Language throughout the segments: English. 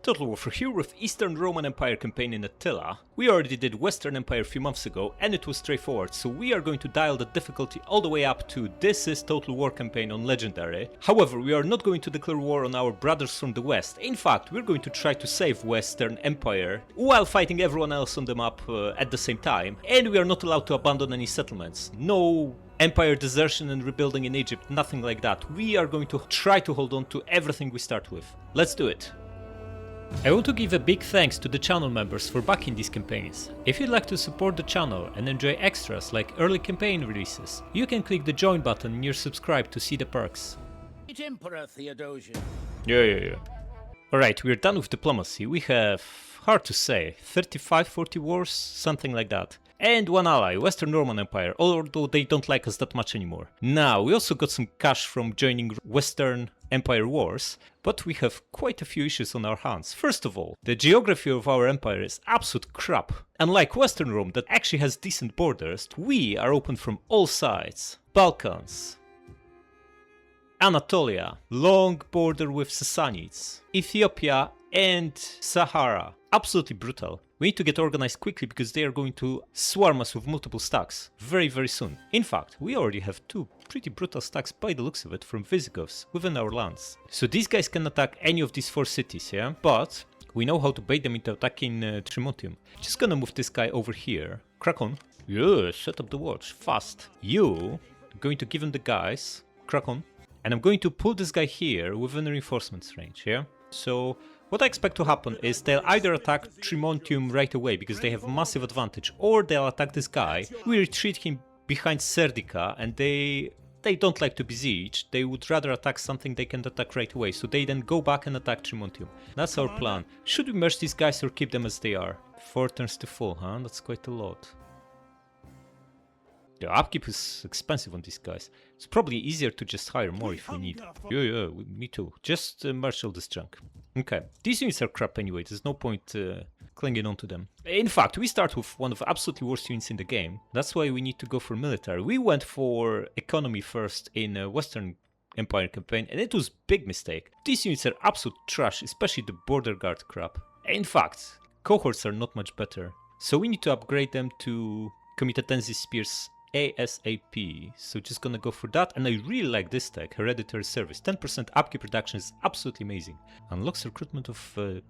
Total Warfare here with Eastern Roman Empire campaign in Attila. We already did Western Empire a few months ago and it was straightforward, so we are going to dial the difficulty all the way up to this is Total War campaign on Legendary. However, we are not going to declare war on our brothers from the west. In fact, we're going to try to save Western Empire while fighting everyone else on the map at the same time, and we are not allowed to abandon any settlements. No empire desertion and rebuilding in Egypt, nothing like that. We are going to try to hold on to everything we start with. Let's do it. I want to give a big thanks to the channel members for backing these campaigns. If you'd like to support the channel and enjoy extras like early campaign releases, you can click the join button near subscribe to see the perks. Emperor Theodosian. Yeah. Alright, we're done with diplomacy. We have, hard to say, 35-40 wars, something like that. And one ally, Western Roman Empire, although they don't like us that much anymore. Now, we also got some cash from joining Western Empire wars, but we have quite a few issues on our hands. First of all, the geography of our empire is absolute crap. Unlike Western Rome that actually has decent borders, we are open from all sides. Balkans, Anatolia, long border with Sassanids, Ethiopia and Sahara. Absolutely brutal. We need to get organized quickly because they are going to swarm us with multiple stacks very soon. In fact, we already have two pretty brutal stacks by the looks of it from Visigoths within our lands. So these guys can attack any of these four cities, yeah? But we know how to bait them into attacking Trimontium. Just gonna move this guy over here. Crack on. Yeah, set up the watch. Fast. You, going to give him the guys. Crack on. And I'm going to pull this guy here within reinforcements range, yeah? So what I expect to happen is they'll either attack Trimontium right away because they have massive advantage, or they'll attack this guy, we retreat him behind Serdica, and they don't like to besiege, they would rather attack something they can attack right away, so they then go back and attack Trimontium. That's our plan. Should we merge these guys or keep them as they are? 4 turns to full, huh? That's quite a lot. The upkeep is expensive on these guys. It's probably easier to just hire more if we need. Yeah, me too. Just marshal this junk. Okay, these units are crap anyway, there's no point clinging on to them. In fact, we start with one of the absolutely worst units in the game. That's why we need to go for military. We went for economy first in Western Empire campaign, and it was a big mistake. These units are absolute trash, especially the border guard crap. In fact, cohorts are not much better. So we need to upgrade them to Comitatensis Spears ASAP, so just gonna go for that. And I really like this tech, Hereditary Service. 10% upkeep reduction is absolutely amazing. Unlocks recruitment of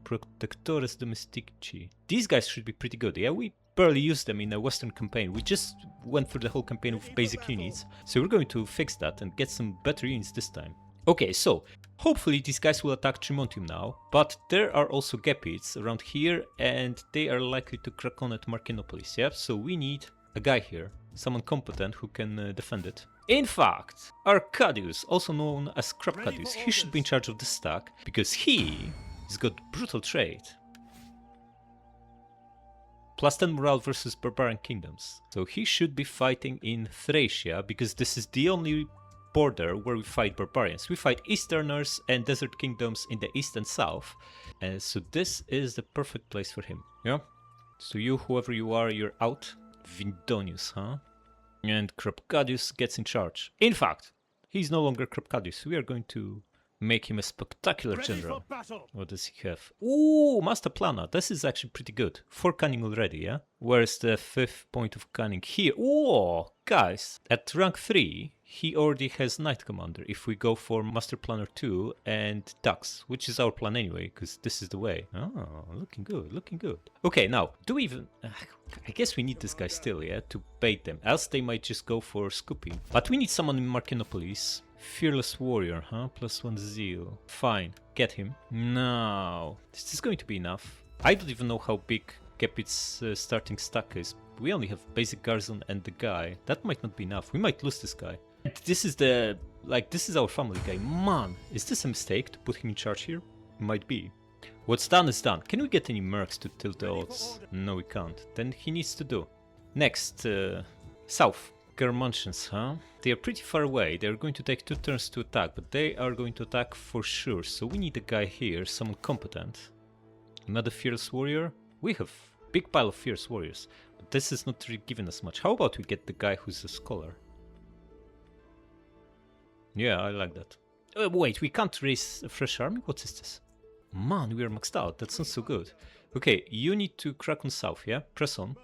Protectores Domestici. These guys should be pretty good. Yeah, we barely used them in a Western campaign. We just went through the whole campaign with basic units, so we're going to fix that and get some better units this time. Okay, so hopefully these guys will attack Trimontium now, but there are also Gepids around here and they are likely to crack on at Markinopolis, yeah? So we need a guy here, someone competent who can defend it. In fact, Arcadius, also known as Crapcadius, he should be in charge of this stack, because he's got brutal trade. Plus 10 morale versus barbarian kingdoms. So he should be fighting in Thracia, because this is the only border where we fight barbarians. We fight Easterners and desert kingdoms in the east and south, and so this is the perfect place for him. Yeah? So you, whoever you are, you're out. Vindonius, huh? And Crapcadius gets in charge. In fact, he's no longer Crapcadius. We are going to make him a spectacular general. What does he have? Ooh, Master Planner. This is actually pretty good. 4 cunning already, yeah? Where's the 5th point of cunning? Here. Ooh, guys, at rank 3, he already has Knight Commander if we go for Master Planner 2 and Dux, which is our plan anyway, because this is the way. Oh, looking good, looking good. Okay, now, do we even... I guess we need this guy still, yeah, to bait them, else they might just go for scooping. But we need someone in Markinopolis. Fearless Warrior, huh? +1 zeal. Fine, get him. Now, this is going to be enough. I don't even know how big Gepid's starting stack is. We only have basic Garrison and the guy. That might not be enough. We might lose this guy. This is the... this is our family guy. Man, is this a mistake to put him in charge here? Might be. What's done is done. Can we get any mercs to tilt the odds? No, we can't. Then he needs to do. Next, south. Germantians, huh? They are pretty far away. They are going to take 2 turns to attack, but they are going to attack for sure. So we need a guy here, someone competent. Another Fierce Warrior. We have a big pile of Fierce Warriors, but this is not really giving us much. How about we get the guy who's a scholar? Yeah, I like that. Wait, we can't raise a fresh army? What is this? Man, we are maxed out. That sounds so good. Okay, you need to crack on south, yeah? Press on.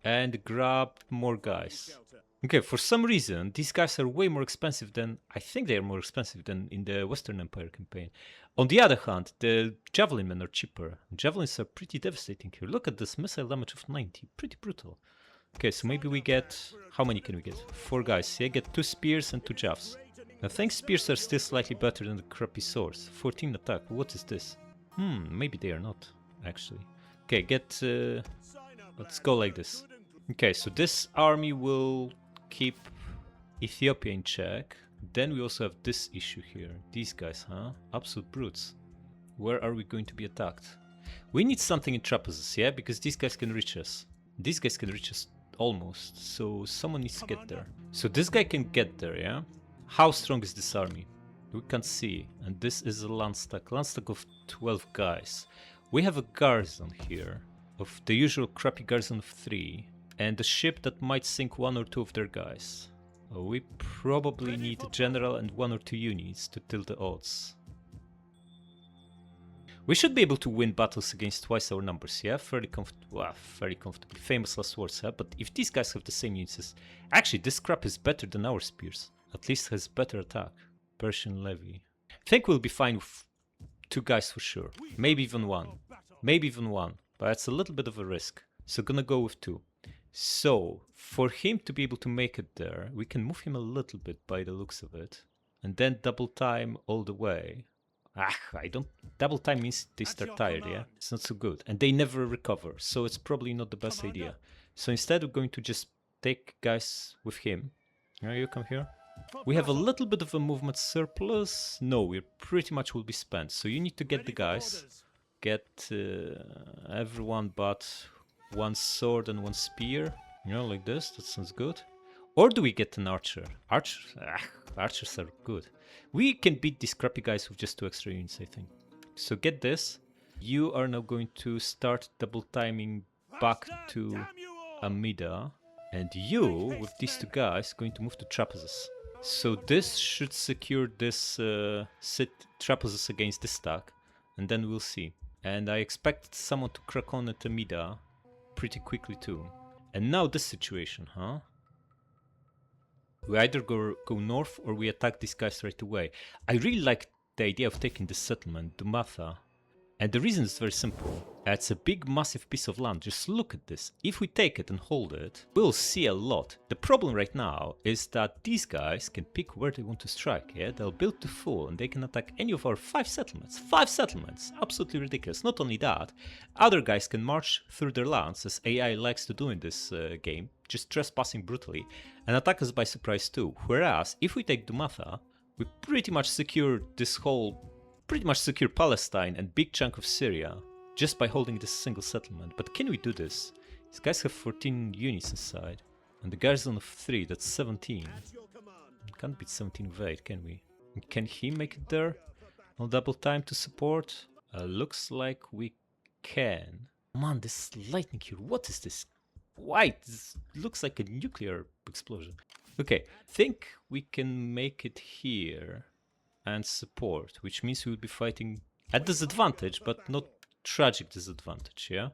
And grab more guys. Okay, for some reason, these guys are way more expensive than... I think they are more expensive than in the Western Empire campaign. On the other hand, the Javelin men are cheaper. Javelins are pretty devastating here. Look at this missile damage of 90. Pretty brutal. Okay, so maybe we get... How many can we get? 4 guys. Yeah, get 2 spears and 2 javs. I think spears are still slightly better than the crappy swords. 14 attack. What is this? Maybe they are not, actually. Okay, get... let's go like this. Okay, so this army will keep Ethiopia in check. Then we also have this issue here. These guys, huh? Absolute brutes. Where are we going to be attacked? We need something in trapezoes, yeah? Because these guys can reach us. These guys can reach us almost. So someone needs to get there. So this guy can get there, yeah? How strong is this army? We can't see. And this is a landstack. Landstack of 12 guys. We have a garrison here. Of the usual crappy garrison of 3. And a ship that might sink 1 or 2 of their guys. We probably need a general and 1 or 2 units to tilt the odds. We should be able to win battles against twice our numbers, yeah? Fairly comfortably. Famous last words, huh? But if these guys have the same units... Actually, this crap is better than our spears. At least has better attack. Persian levy. I think we'll be fine with 2 guys for sure. Maybe even 1. Maybe even 1. But it's a little bit of a risk. So gonna go with 2. So, for him to be able to make it there, we can move him a little bit by the looks of it. And then double time all the way. Double time means they start tired, yeah? It's not so good. And they never recover, so it's probably not the best idea. So instead we're going to just take guys with him. You come here. We have a little bit of a movement surplus. No, we pretty much will be spent. So you need to get the guys. Get everyone but 1 sword and 1 spear. You know, like this. That sounds good. Or do we get an archer? Archers are good. We can beat these crappy guys with just 2 extra units, I think. So get this. You are now going to start double timing back to Amida. And you, with these 2 guys, going to move to trapezoes. So this should secure this trapezoes against this stack. And then we'll see. And I expect someone to crack on at Amida pretty quickly too. And now this situation, huh? We either go north or we attack these guys right away. I really like the idea of taking this settlement, Dumatha. And the reason is very simple. It's a big massive piece of land. Just look at this. If we take it and hold it, we'll see a lot. The problem right now is that these guys can pick where they want to strike. Yeah, they'll build to full and they can attack any of our 5 settlements. 5 settlements! Absolutely ridiculous. Not only that, other guys can march through their lands, as AI likes to do in this game, just trespassing brutally, and attack us by surprise too. Whereas, if we take Dumatha, we pretty much secure this whole... pretty much secure Palestine and big chunk of Syria just by holding this single settlement. But can we do this? These guys have 14 units inside and the garrison of 3, that's 17. Can't beat 17 with 8, can we? Can he make it there on double time to support? Looks like we can. Man, this lightning here, what is this? Why? This looks like a nuclear explosion. Okay, think we can make it here and support, which means we will be fighting at disadvantage, but not tragic disadvantage, yeah?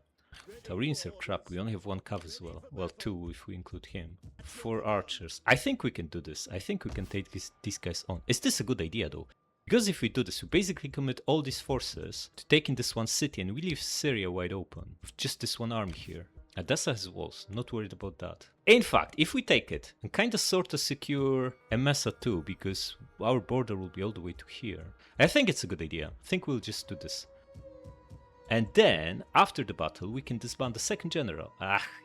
Taurines are crap, we only have 1 cav as well. Well, 2 if we include him. 4 archers. I think we can do this. I think we can take these guys on. Is this a good idea though? Because if we do this, we basically commit all these forces to taking this 1 city and we leave Syria wide open with just this 1 army here. Edessa has walls, not worried about that. In fact, if we take it and kinda sorta secure Emesa too, because our border will be all the way to here, I think it's a good idea. I think we'll just do this. And then, after the battle, we can disband the 2nd general.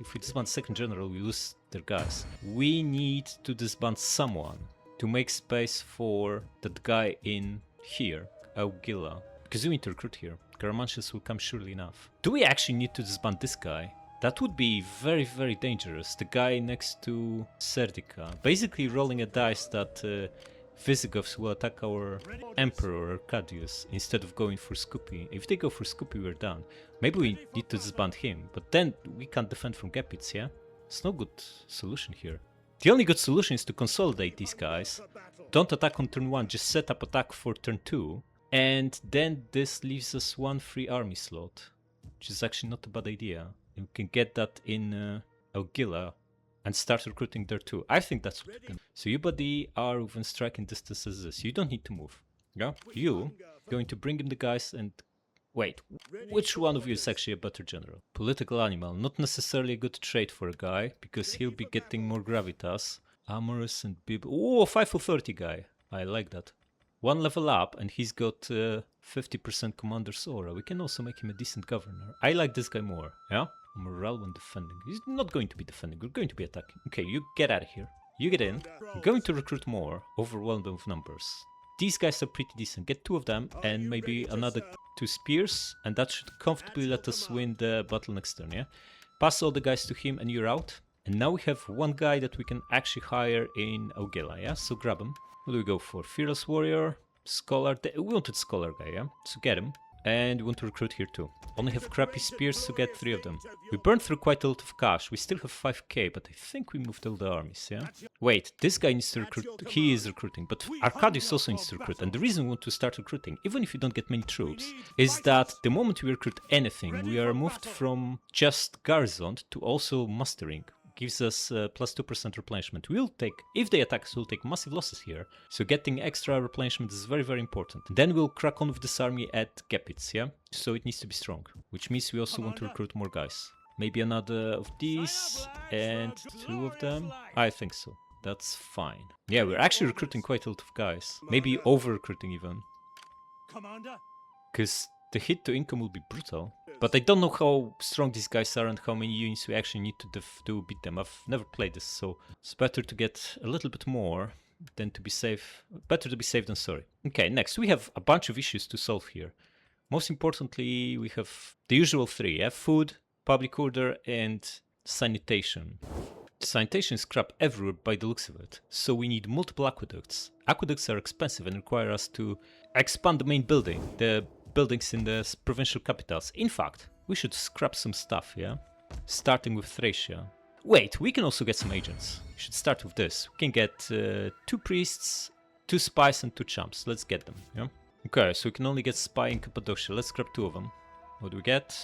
If we disband the 2nd general, we lose their guys. We need to disband someone to make space for that guy in here, Augila. Because we need to recruit here. Karamanchus will come surely enough. Do we actually need to disband this guy? That would be very, very dangerous. The guy next to Serdica. Basically rolling a dice that Visigoths will attack our Emperor Arcadius instead of going for Scoopy. If they go for Scoopy, we're done. Maybe we need to disband him, but then we can't defend from Gepids, yeah? It's no good solution here. The only good solution is to consolidate these guys. Don't attack on turn 1, just set up attack for turn 2. And then this leaves us one free army slot, which is actually not a bad idea. And we can get that in Augila and start recruiting there too. I think that's what we can. So you, buddy, are within striking distance as this. You don't need to move. Yeah? You going to bring him the guys and... Wait, which one of you is actually a better general? Political animal. Not necessarily a good trait for a guy, because he'll be getting more gravitas. Amorous and Bib... Oh, 5 for 30 guy. I like that. One level up and he's got 50% commander's aura. We can also make him a decent governor. I like this guy more, yeah? Morale when defending. He's not going to be defending, we're going to be attacking. Okay, you get out of here. You get in. We're going to recruit more, overwhelm them with numbers. These guys are pretty decent. Get 2 of them and maybe another 2 spears, and that should comfortably let us win the battle next turn, yeah? Pass all the guys to him and you're out. And now we have one guy that we can actually hire in Augila, yeah? So grab him. What do we go for? Fearless warrior, scholar. We wanted scholar guy, yeah? So get him. And we want to recruit here too. Only have crappy spears, so get 3 of them. We burned through quite a lot of cash. We still have 5k, but I think we moved all the armies, yeah? Wait, this guy needs to recruit. He is recruiting, but Arcadius also needs to recruit. And the reason we want to start recruiting, even if you don't get many troops, is that the moment we recruit anything, we are moved from just garrisoned to also mustering. Gives us plus 2% replenishment. We'll take, if they attack us, we'll take massive losses here. So getting extra replenishment is very, very important. Then we'll crack on with this army at Gepitz, yeah? So it needs to be strong, which means we also want to recruit more guys. Maybe another of these and 2 of them. I think so. That's fine. Yeah, we're actually recruiting quite a lot of guys. Maybe over-recruiting even. Because the hit to income will be brutal. But I don't know how strong these guys are and how many units we actually need to beat them. I've never played this, so it's better to get a little bit more than to be safe. Better to be safe than sorry. Okay, next we have a bunch of issues to solve here. Most importantly, we have the usual 3, yeah? Food, public order, and sanitation. Sanitation is crap everywhere by the looks of it, so we need multiple aqueducts. Aqueducts are expensive and require us to expand the main building, the buildings in the provincial capitals. In fact, we should scrap some stuff, yeah? Starting with Thracia. Wait, we can also get some agents. We should start with this. We can get 2 priests, 2 spies and 2 champs. Let's get them, yeah? Okay, so we can only get spy in Cappadocia. Let's grab 2 of them. What do we get?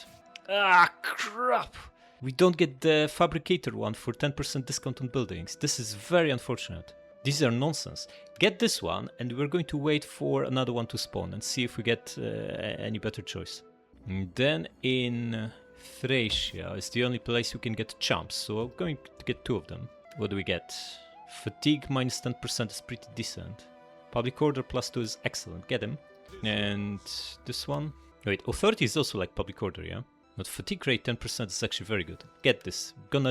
Ah, crap! We don't get the fabricator one for 10% discount on buildings. This is very unfortunate. These are nonsense. Get this one, and we're going to wait for another one to spawn and see if we get any better choice. And then in Thracia is the only place you can get champs, so I'm going to get 2 of them. What do we get? Fatigue minus 10% is pretty decent. Public order plus 2 is excellent. Get him. And this one. Wait, authority is also like public order, yeah? But fatigue rate 10% is actually very good. Get this. We're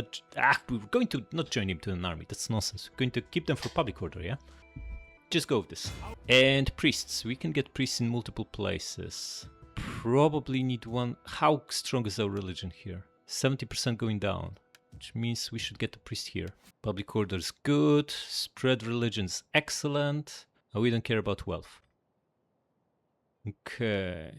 going to not join him to an army. That's nonsense. We're going to keep them for public order, yeah? Just go with this. And priests. We can get priests in multiple places. Probably need one. How strong is our religion here? 70% going down. Which means we should get a priest here. Public order is good. Spread religion is excellent. Oh, we don't care about wealth. Okay,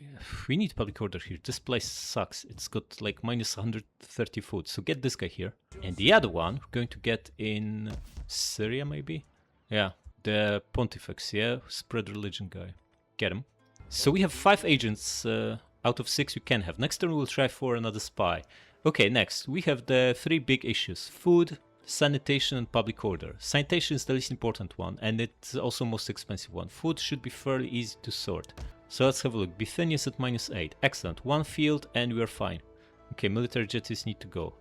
we need public order here. This place sucks. It's got like minus 130 food. So get this guy here. And the other one, we're going to get in Syria maybe? Yeah, the Pontifex, yeah? Spread religion guy. Get him. So we have 5 agents out of 6 we can have. Next turn we'll try for another spy. Okay, next we have the 3 big issues. Food, sanitation and public order. Sanitation is the least important one and it's also most expensive one. Food should be fairly easy to sort. So let's have a look. Bithynia is at minus 8. Excellent. 1 field and we're fine. Okay, military jets need to go.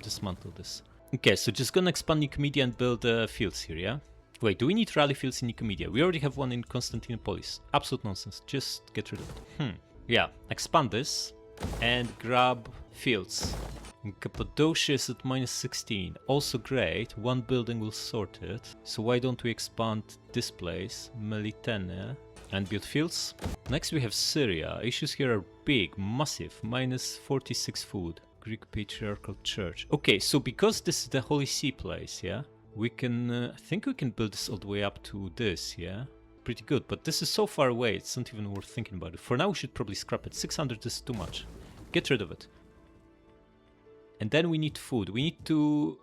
Dismantle this. Okay, so just gonna expand Nicomedia and build fields here, yeah? Wait, do we need rally fields in Nicomedia? We already have one in Constantinopolis. Absolute nonsense. Just get rid of it. Yeah, expand this and grab fields. And Cappadocia is at minus 16. Also great. 1 building will sort it. So why don't we expand this place? Melitene. And build fields. Next we have Syria. Issues here are big, massive. Minus 46 food. Greek Patriarchal Church. Okay, so because this is the Holy See place, yeah? We can, I think we can build this all the way up to this, yeah? Pretty good, but this is so far away, it's not even worth thinking about it. For now we should probably scrap it. 600 is too much. Get rid of it. And then we need food. We need to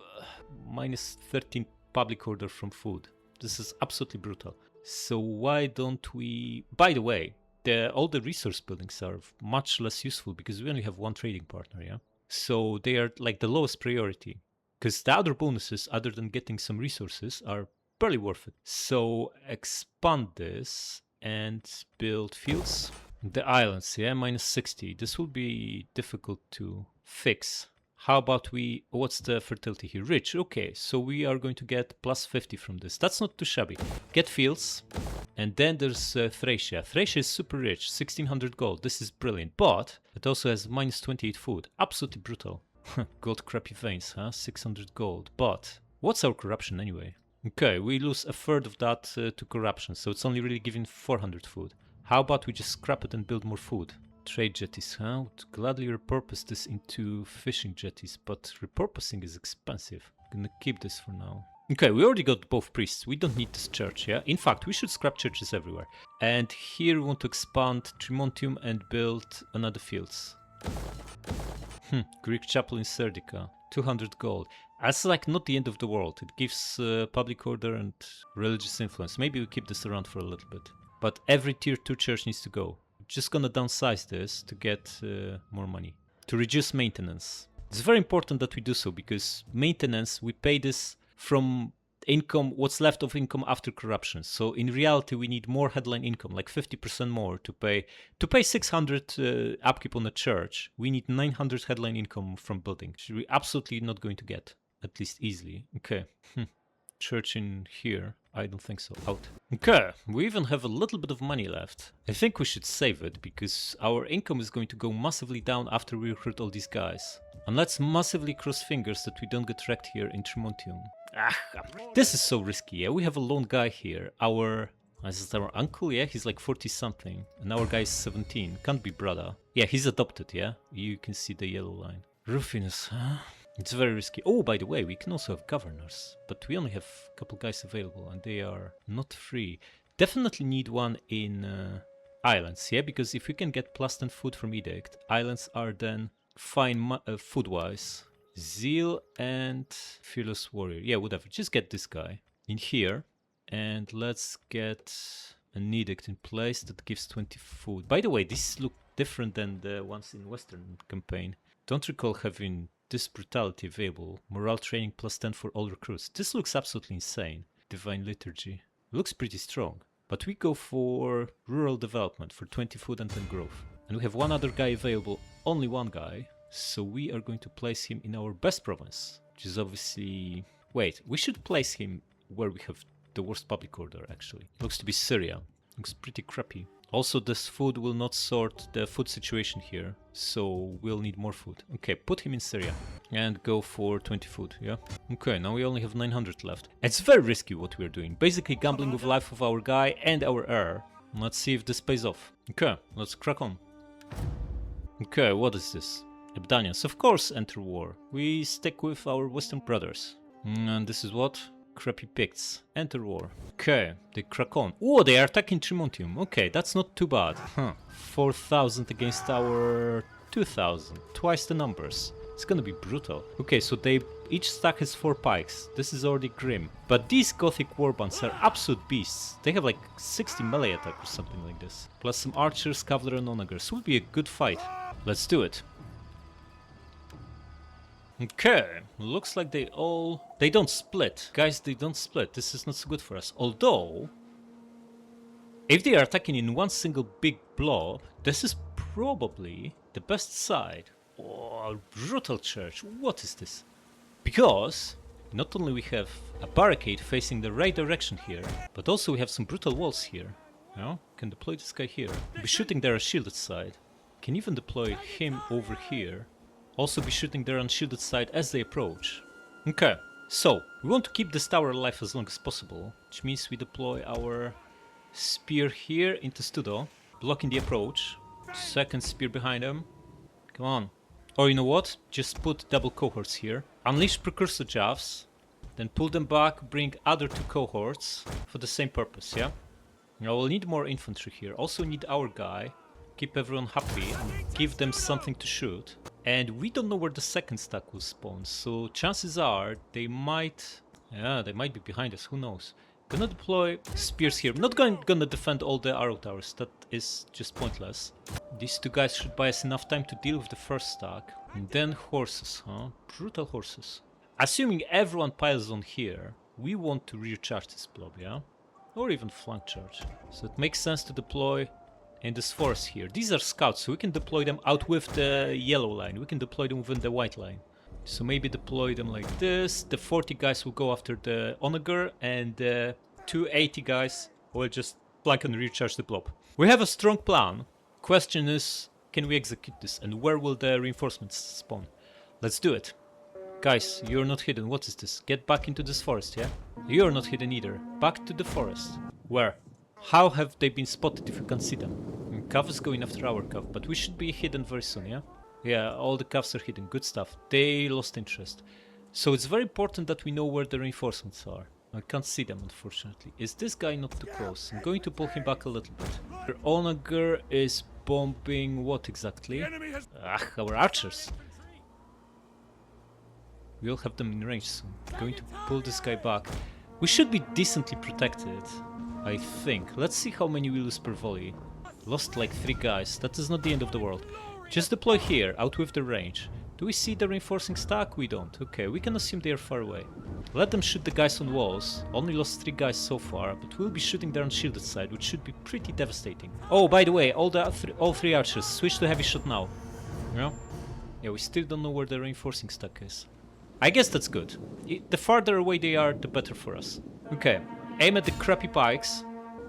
minus 13 public order from food. This is absolutely brutal. So why don't we... By the way, all the resource buildings are much less useful because we only have one trading partner, yeah? So they are like the lowest priority. Because the other bonuses, other than getting some resources, are barely worth it. So expand this and build fields. The islands, yeah, minus 60. This will be difficult to fix. How about what's the fertility here? Rich, okay, so we are going to get plus 50 from this. That's not too shabby. Get fields, and then there's Thracia. Thracia is super rich, 1600 gold. This is brilliant, but it also has minus 28 food. Absolutely brutal. Gold crappy veins, huh? 600 gold. But what's our corruption anyway? Okay, we lose a third of that to corruption, so it's only really giving 400 food. How about we just scrap it and build more food? Trade jetties, huh? Would gladly repurpose this into fishing jetties, but repurposing is expensive. Gonna keep this for now. Okay, we already got both priests. We don't need this church, yeah? In fact, we should scrap churches everywhere. And here we want to expand Trimontium and build another fields. Greek chapel in Serdica, 200 gold. That's like not the end of the world. It gives public order and religious influence. Maybe we keep this around for a little bit. But every tier 2 church needs to go. Just gonna downsize this to get more money. To reduce maintenance. It's very important that we do so because maintenance, we pay this from income, what's left of income after corruption. So in reality, we need more headline income, like 50% more to pay. To pay 600 upkeep on a church, we need 900 headline income from building, which we're absolutely not going to get, at least easily. Okay. Church in here. I don't think so. Out. Okay, we even have a little bit of money left. I think we should save it because our income is going to go massively down after we recruit all these guys. And let's massively cross fingers that we don't get wrecked here in Trimontium. This is so risky, yeah? We have a lone guy here. This is our uncle, yeah? He's like 40 something. And our guy is 17. Can't be brother. Yeah, he's adopted, yeah? You can see the yellow line. Rufinus, huh? It's very risky. Oh, by the way, we can also have governors, but we only have a couple guys available and they are not free. Definitely need one in islands, yeah? Because if we can get plus 10 food from Edict, islands are then fine food-wise. Zeal and Fearless Warrior. Yeah, whatever. Just get this guy in here and let's get an Edict in place that gives 20 food. By the way, these look different than the ones in Western campaign. Don't recall having this brutality available. Morale training plus 10 for all recruits. This looks absolutely insane. Divine Liturgy. Looks pretty strong. But we go for rural development for 20 food and 10 growth. And we have one other guy available. Only one guy. So we are going to place him in our best province. Which is obviously... Wait, we should place him where we have the worst public order actually. Looks to be Syria. Looks pretty crappy. Also, this food will not sort the food situation here, so we'll need more food. Okay, put him in Syria and go for 20 food, yeah? Okay, now we only have 900 left. It's very risky what we're doing. Basically gambling with life of our guy and our heir. Let's see if this pays off. Okay, let's crack on. Okay, what is this? Abdanians, of course, enter war. We stick with our Western brothers. And this is what? Crappy Picts. Enter war. Okay, they crack on. Oh, they are attacking Trimontium. Okay, that's not too bad. 4,000 against our 2,000. Twice the numbers. It's gonna be brutal. Okay, so each stack has 4 pikes. This is already grim. But these Gothic warbands are absolute beasts. They have like 60 melee attack or something like this. Plus some archers, cavalry and onagers. Will be a good fight. Let's do it. Okay, looks like they don't split. Guys, they don't split. This is not so good for us. Although, if they are attacking in one single big blob, this is probably the best side. Oh, brutal church. What is this? Because not only we have a barricade facing the right direction here, but also we have some brutal walls here. Yeah, can deploy this guy here. Be shooting their shielded side. Can even deploy him over here. Also be shooting their unshielded side as they approach. Okay, so we want to keep this tower alive as long as possible, which means we deploy our spear here into Studo, blocking the approach. Second spear behind them. Come on. Or you know what? Just put double cohorts here. Unleash precursor jaws, then pull them back, bring other 2 cohorts for the same purpose, yeah? Now we'll need more infantry here. Also need our guy. Keep everyone happy and give them something to shoot. And we don't know where the second stack will spawn, so chances are they might be behind us, who knows. Gonna deploy spears here. I'm not gonna defend all the arrow towers, that is just pointless. These two guys should buy us enough time to deal with the first stack. And then horses, huh? Brutal horses. Assuming everyone piles on here, we want to recharge this blob, yeah? Or even flank charge. So it makes sense to deploy in this forest here. These are scouts, so we can deploy them out with the yellow line. We can deploy them within the white line. So maybe deploy them like this. The 40 guys will go after the onager, and the 280 guys will just flank and recharge the blob. We have a strong plan. Question is, can we execute this, and where will the reinforcements spawn? Let's do it. Guys, you're not hidden. What is this? Get back into this forest, yeah? You're not hidden either. Back to the forest. Where? How have they been spotted if you can see them? Cav is going after our Cav, but we should be hidden very soon, yeah? Yeah, all the Cavs are hidden. Good stuff. They lost interest. So it's very important that we know where the reinforcements are. I can't see them, unfortunately. Is this guy not too close? I'm going to pull him back a little bit. Our onager is bombing what exactly? Our archers. We'll have them in range soon. Going to pull this guy back. We should be decently protected, I think. Let's see how many we lose per volley. Lost like 3 guys. That is not the end of the world. Just deploy here, out with the range. Do we see the reinforcing stack? We don't. Okay, we can assume they are far away. Let them shoot the guys on walls. Only lost 3 guys so far, but we'll be shooting their unshielded side, which should be pretty devastating. Oh, by the way, all 3 archers, switch to heavy shot now. Yeah? Yeah, we still don't know where the reinforcing stack is. I guess that's good. The farther away they are, the better for us. Okay, aim at the crappy pikes.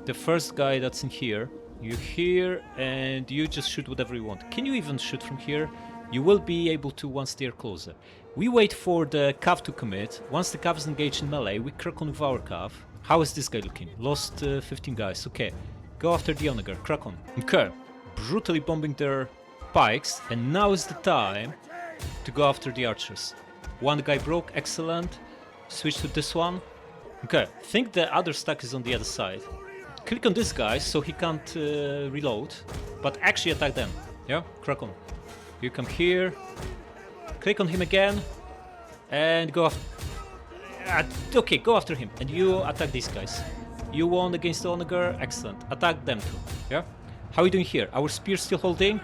The first guy that's in here. You here, and you just shoot whatever you want. Can you even shoot from here? You will be able to once they are closer. We wait for the Cav to commit. Once the Cav is engaged in melee, we crack on with our Cav. How is this guy looking? Lost 15 guys. Okay, go after the onager. Crack on. Okay, brutally bombing their pikes, and now is the time to go after the archers. One guy broke, excellent. Switch to this one. Okay, think the other stack is on the other side. Click on this guy so he can't reload, but actually attack them. Yeah, crack on. You come here, click on him again, and go after. Okay, go after him, and you attack these guys. You won against the onager, excellent. Attack them too. Yeah. How are we doing here? Our spear still holding.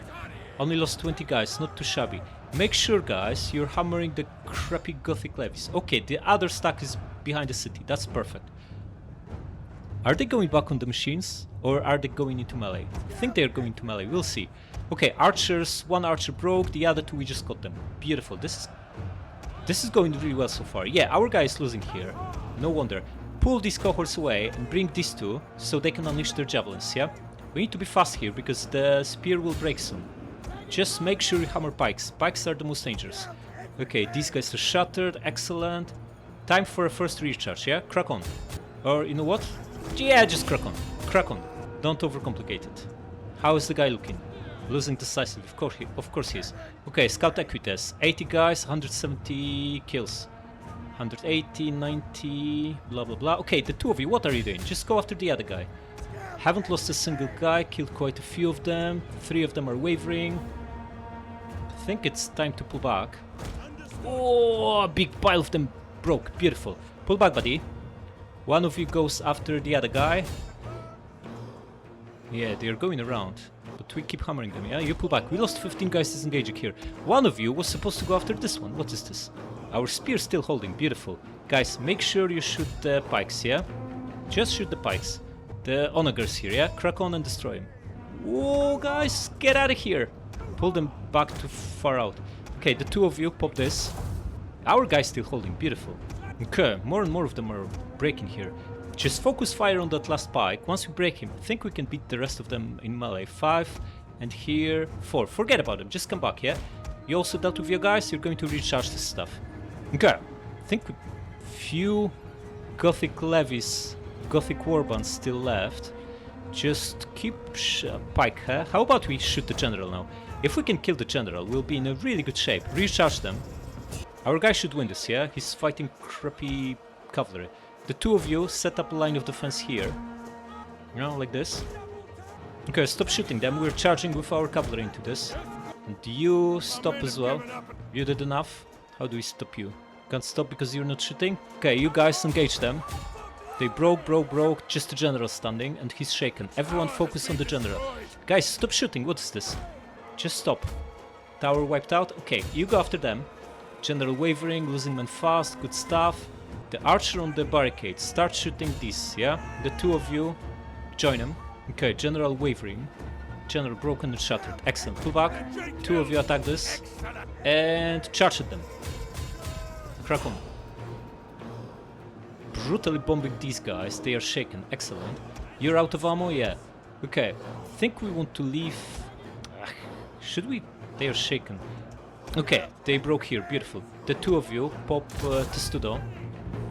Only lost 20 guys, not too shabby. Make sure, guys, you're hammering the crappy gothic levies. Okay, the other stack is behind the city. That's perfect. Are they going back on the machines, or are they going into melee? I think they're going to melee. We'll see. Okay, archers. 1 archer broke. The other 2 we just got them. Beautiful. This is going really well so far. Yeah, our guy is losing here. No wonder. Pull these cohorts away and bring these 2 so they can unleash their javelins. Yeah. We need to be fast here because the spear will break soon. Just make sure you hammer pikes. Pikes are the most dangerous. Okay, these guys are shattered. Excellent. Time for a first recharge, yeah? Crack on. Or, you know what? Yeah, just crack on. Crack on. Don't overcomplicate it. How is the guy looking? Losing decisively. Of course he is. Okay, scout equites. 80 guys, 170 kills. 180, 90, blah blah blah. Okay, the 2 of you, what are you doing? Just go after the other guy. Haven't lost a single guy, killed quite a few of them. 3 of them are wavering. I think it's time to pull back. Oh, a big pile of them broke. Beautiful. Pull back, buddy. One of you goes after the other guy. Yeah, they're going around. But we keep hammering them, yeah? You pull back. We lost 15 guys disengaging here. One of you was supposed to go after this one. What is this? Our spear's still holding. Beautiful. Guys, make sure you shoot the pikes, yeah? Just shoot the pikes. The onagers here, yeah? Crack on and destroy him. Whoa, guys, get out of here. Pull them back too far out. Okay, the 2 of you pop this. Our guy's still holding. Beautiful. Okay, more and more of them are breaking here. Just focus fire on that last pike. Once we break him, I think we can beat the rest of them in melee. 5, and here 4. Forget about them, just come back, yeah? You also dealt with your guys, you're going to recharge this stuff. Okay, I think few gothic levies, gothic warbands still left. Just keep pike, huh? How about we shoot the general now? If we can kill the general, we'll be in a really good shape. Recharge them. Our guy should win this, yeah? He's fighting crappy cavalry. The 2 of you set up a line of defense here. You know, like this. Okay, stop shooting them. We're charging with our cavalry into this. And you stop as well. You did enough. How do we stop you? Can't stop because you're not shooting? Okay, you guys engage them. They broke. Just the general standing, and he's shaken. Everyone focus on the general. Guys, stop shooting. What is this? Just stop. Tower wiped out. Okay, you go after them. General wavering, losing men fast. Good stuff. The archer on the barricade. Start shooting this, yeah? The two of you, join them. Okay, general wavering. General broken and shattered. Excellent. Pull back. Two of you attack this. And charge at them. Crack on. Brutally bombing these guys. They are shaken. Excellent. You're out of ammo? Yeah. Okay. Think we want to leave... Should we? They are shaken. Okay. They broke here. Beautiful. The two of you pop Testudo.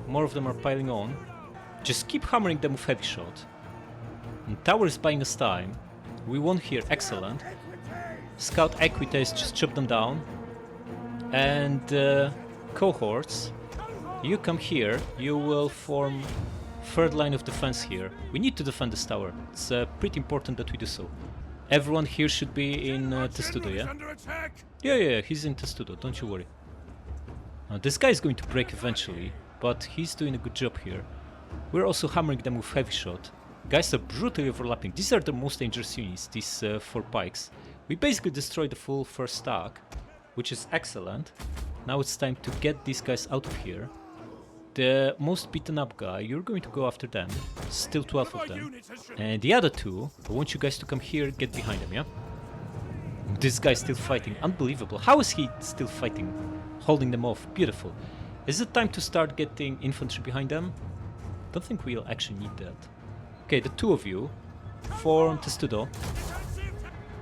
More of them are piling on. Just keep hammering them with heavy shot. And tower is buying us time. We won here. Excellent. Scout Equites, just chop them down. And cohorts, you come here. You will form third line of defense here. We need to defend this tower. It's pretty important that we do so. Everyone here should be in Testudo, yeah? Yeah, he's in Testudo, don't you worry. This guy is going to break eventually, but he's doing a good job here. We're also hammering them with heavy shot. Guys are brutally overlapping. These are the most dangerous units, these 4 pikes. We basically destroyed the full first stack, which is excellent. Now it's time to get these guys out of here. The most beaten up guy, you're going to go after them. Still 12 of them. And the other two, I want you guys to come here, get behind them, yeah? This guy's still fighting. Unbelievable. How is he still fighting? Holding them off. Beautiful. Is it time to start getting infantry behind them? Don't think we'll actually need that. Okay, the two of you form Testudo.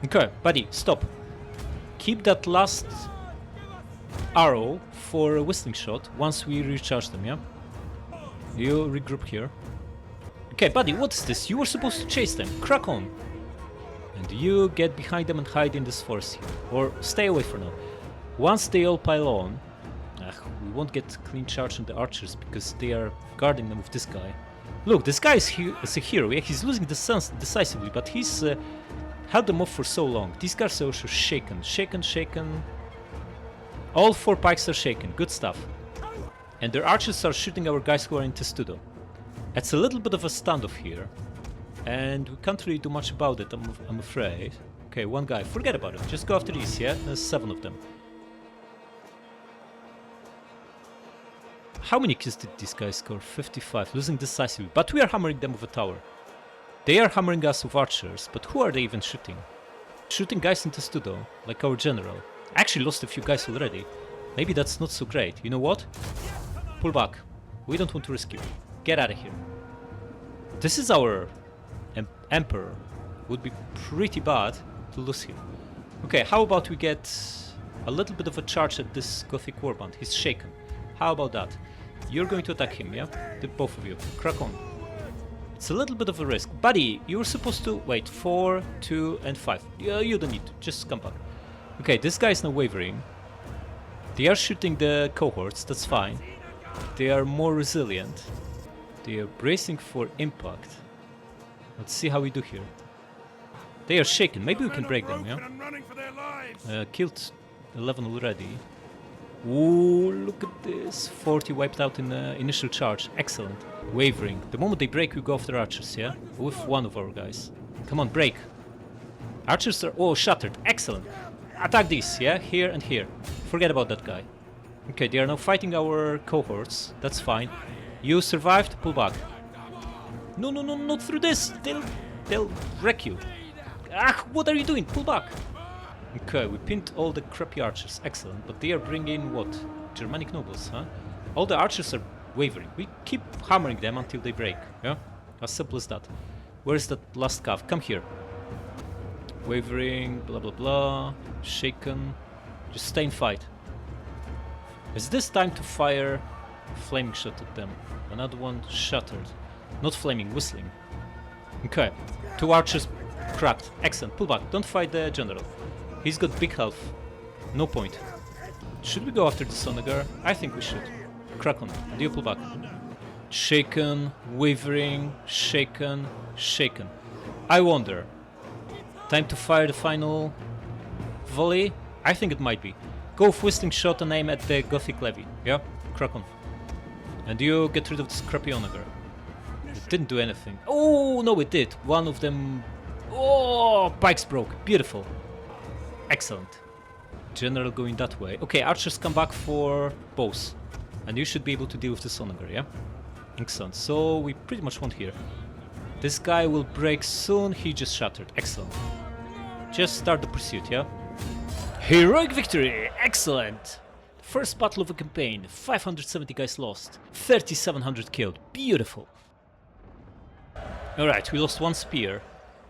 Okay, buddy, stop. Keep that last arrow for a whistling shot once we recharge them, yeah? You regroup here. Okay, buddy, what is this? You were supposed to chase them. Crack on. And you get behind them and hide in this forest here. Or stay away for now. Once they all pile on... we won't get clean charge on the archers because they are guarding them with this guy. Look, this guy is a hero. Yeah, he's losing the sense decisively, but he's held them off for so long. These guys are also shaken. Shaken. All 4 pikes are shaken. Good stuff. And their archers are shooting our guys who are in Testudo. It's a little bit of a standoff here. And we can't really do much about it, I'm afraid. Okay, one guy. Forget about it. Just go after these, yeah? There's 7 of them. How many kills did these guys score? 55, losing decisively. But we are hammering them with a tower. They are hammering us with archers, but who are they even shooting? Shooting guys in Testudo, like our general. Actually lost a few guys already. Maybe that's not so great. You know what? Pull back. We don't want to risk you. Get out of here. This is our emperor. Would be pretty bad to lose him. Okay, how about we get a little bit of a charge at this Gothic warband? He's shaken. How about that? You're going to attack him, yeah? The both of you. Crack on. It's a little bit of a risk. Buddy, you were supposed to... Wait, 4, 2, and 5. You don't need to. Just come back. Okay, this guy is now wavering. They are shooting the cohorts. That's fine. They are more resilient. They are bracing for impact. Let's see how we do here. They are shaken. Maybe we can break them, yeah? Killed 11 already. Ooh, look at this. 40 wiped out in the initial charge. Excellent. Wavering. The moment they break, we go after archers, yeah? With one of our guys. Come on, break. Archers are... Oh, shattered. Excellent. Attack these, yeah? Here and here. Forget about that guy. Okay, they are now fighting our cohorts. That's fine. You survived. Pull back. No, not through this. They'll wreck you. Ah, what are you doing? Pull back. Okay, we pinned all the crappy archers. Excellent. But they are bringing what? Germanic nobles, huh? All the archers are wavering. We keep hammering them until they break. Yeah? As simple as that. Where's that last cav? Come here. Wavering, blah blah blah. Shaken. Just stay and fight. Is this time to fire flaming shot at them? Another one shattered. Not flaming, whistling. Okay. 2 archers cracked. Excellent. Pull back. Don't fight the general. He's got big health. No point. Should we go after the Sonagar? I think we should. Crack on. Do you pull back? Shaken, wavering, shaken, shaken. I wonder. Time to fire the final volley? I think it might be. Go with whistling shot and aim at the Gothic levy. Yeah? Crack on. And you get rid of this crappy Onagar. It didn't do anything. Oh, no, it did. One of them Oh, pikes broke. Beautiful. Excellent. General going that way. Okay, archers come back for bows. And you should be able to deal with the Sonager, yeah? Excellent. So we pretty much won here. This guy will break soon. He just shattered. Excellent. Just start the pursuit, yeah? Heroic victory! Excellent! First battle of the campaign. 570 guys lost. 3,700 killed. Beautiful. Alright, we lost one spear.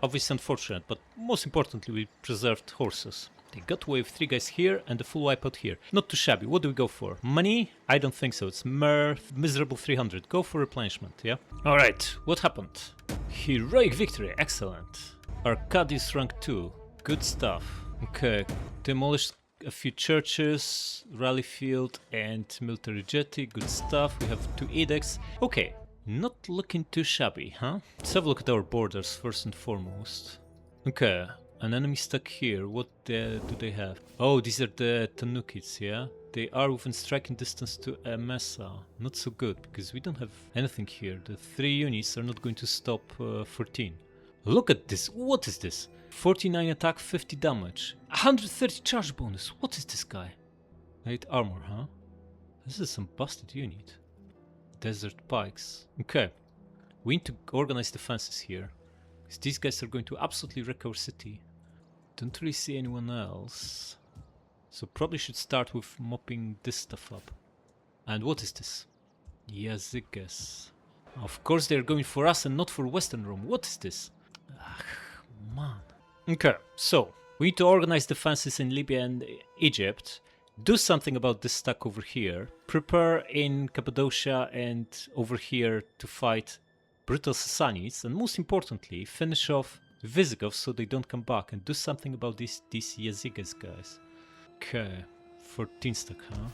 Obviously unfortunate, but most importantly we preserved horses. They got away with 3 guys here and a full wipeout here. Not too shabby. What do we go for? Money? I don't think so. It's miserable 300. Go for replenishment, yeah? Alright, what happened? Heroic victory. Excellent. Arcadius rank 2. Good stuff. Okay, demolished a few churches, rally field and military jetty. Good stuff. We have 2 edicts. Okay, not looking too shabby, huh? Let's have a look at our borders first and foremost. Okay. An enemy stuck here. What do they have? Oh, these are the Tanukits, yeah? They are within striking distance to Emesa. Not so good, because we don't have anything here. The 3 units are not going to stop 14. Look at this. What is this? 49 attack, 50 damage. 130 charge bonus. What is this guy? 8 armor, huh? This is some busted unit. Desert pikes. Okay. We need to organize defenses here. Because these guys are going to absolutely wreck our city. Don't really see anyone else. So probably should start with mopping this stuff up. And what is this? Yaziges. Of course they're going for us and not for Western Rome. What is this? Ah, man. Okay, so we need to organize defenses in Libya and Egypt. Do something about this stack over here. Prepare in Cappadocia and over here to fight brutal Sassanids, and most importantly, finish off Visigoths so they don't come back, and do something about these Yaziges guys. Okay, 14 stack, huh?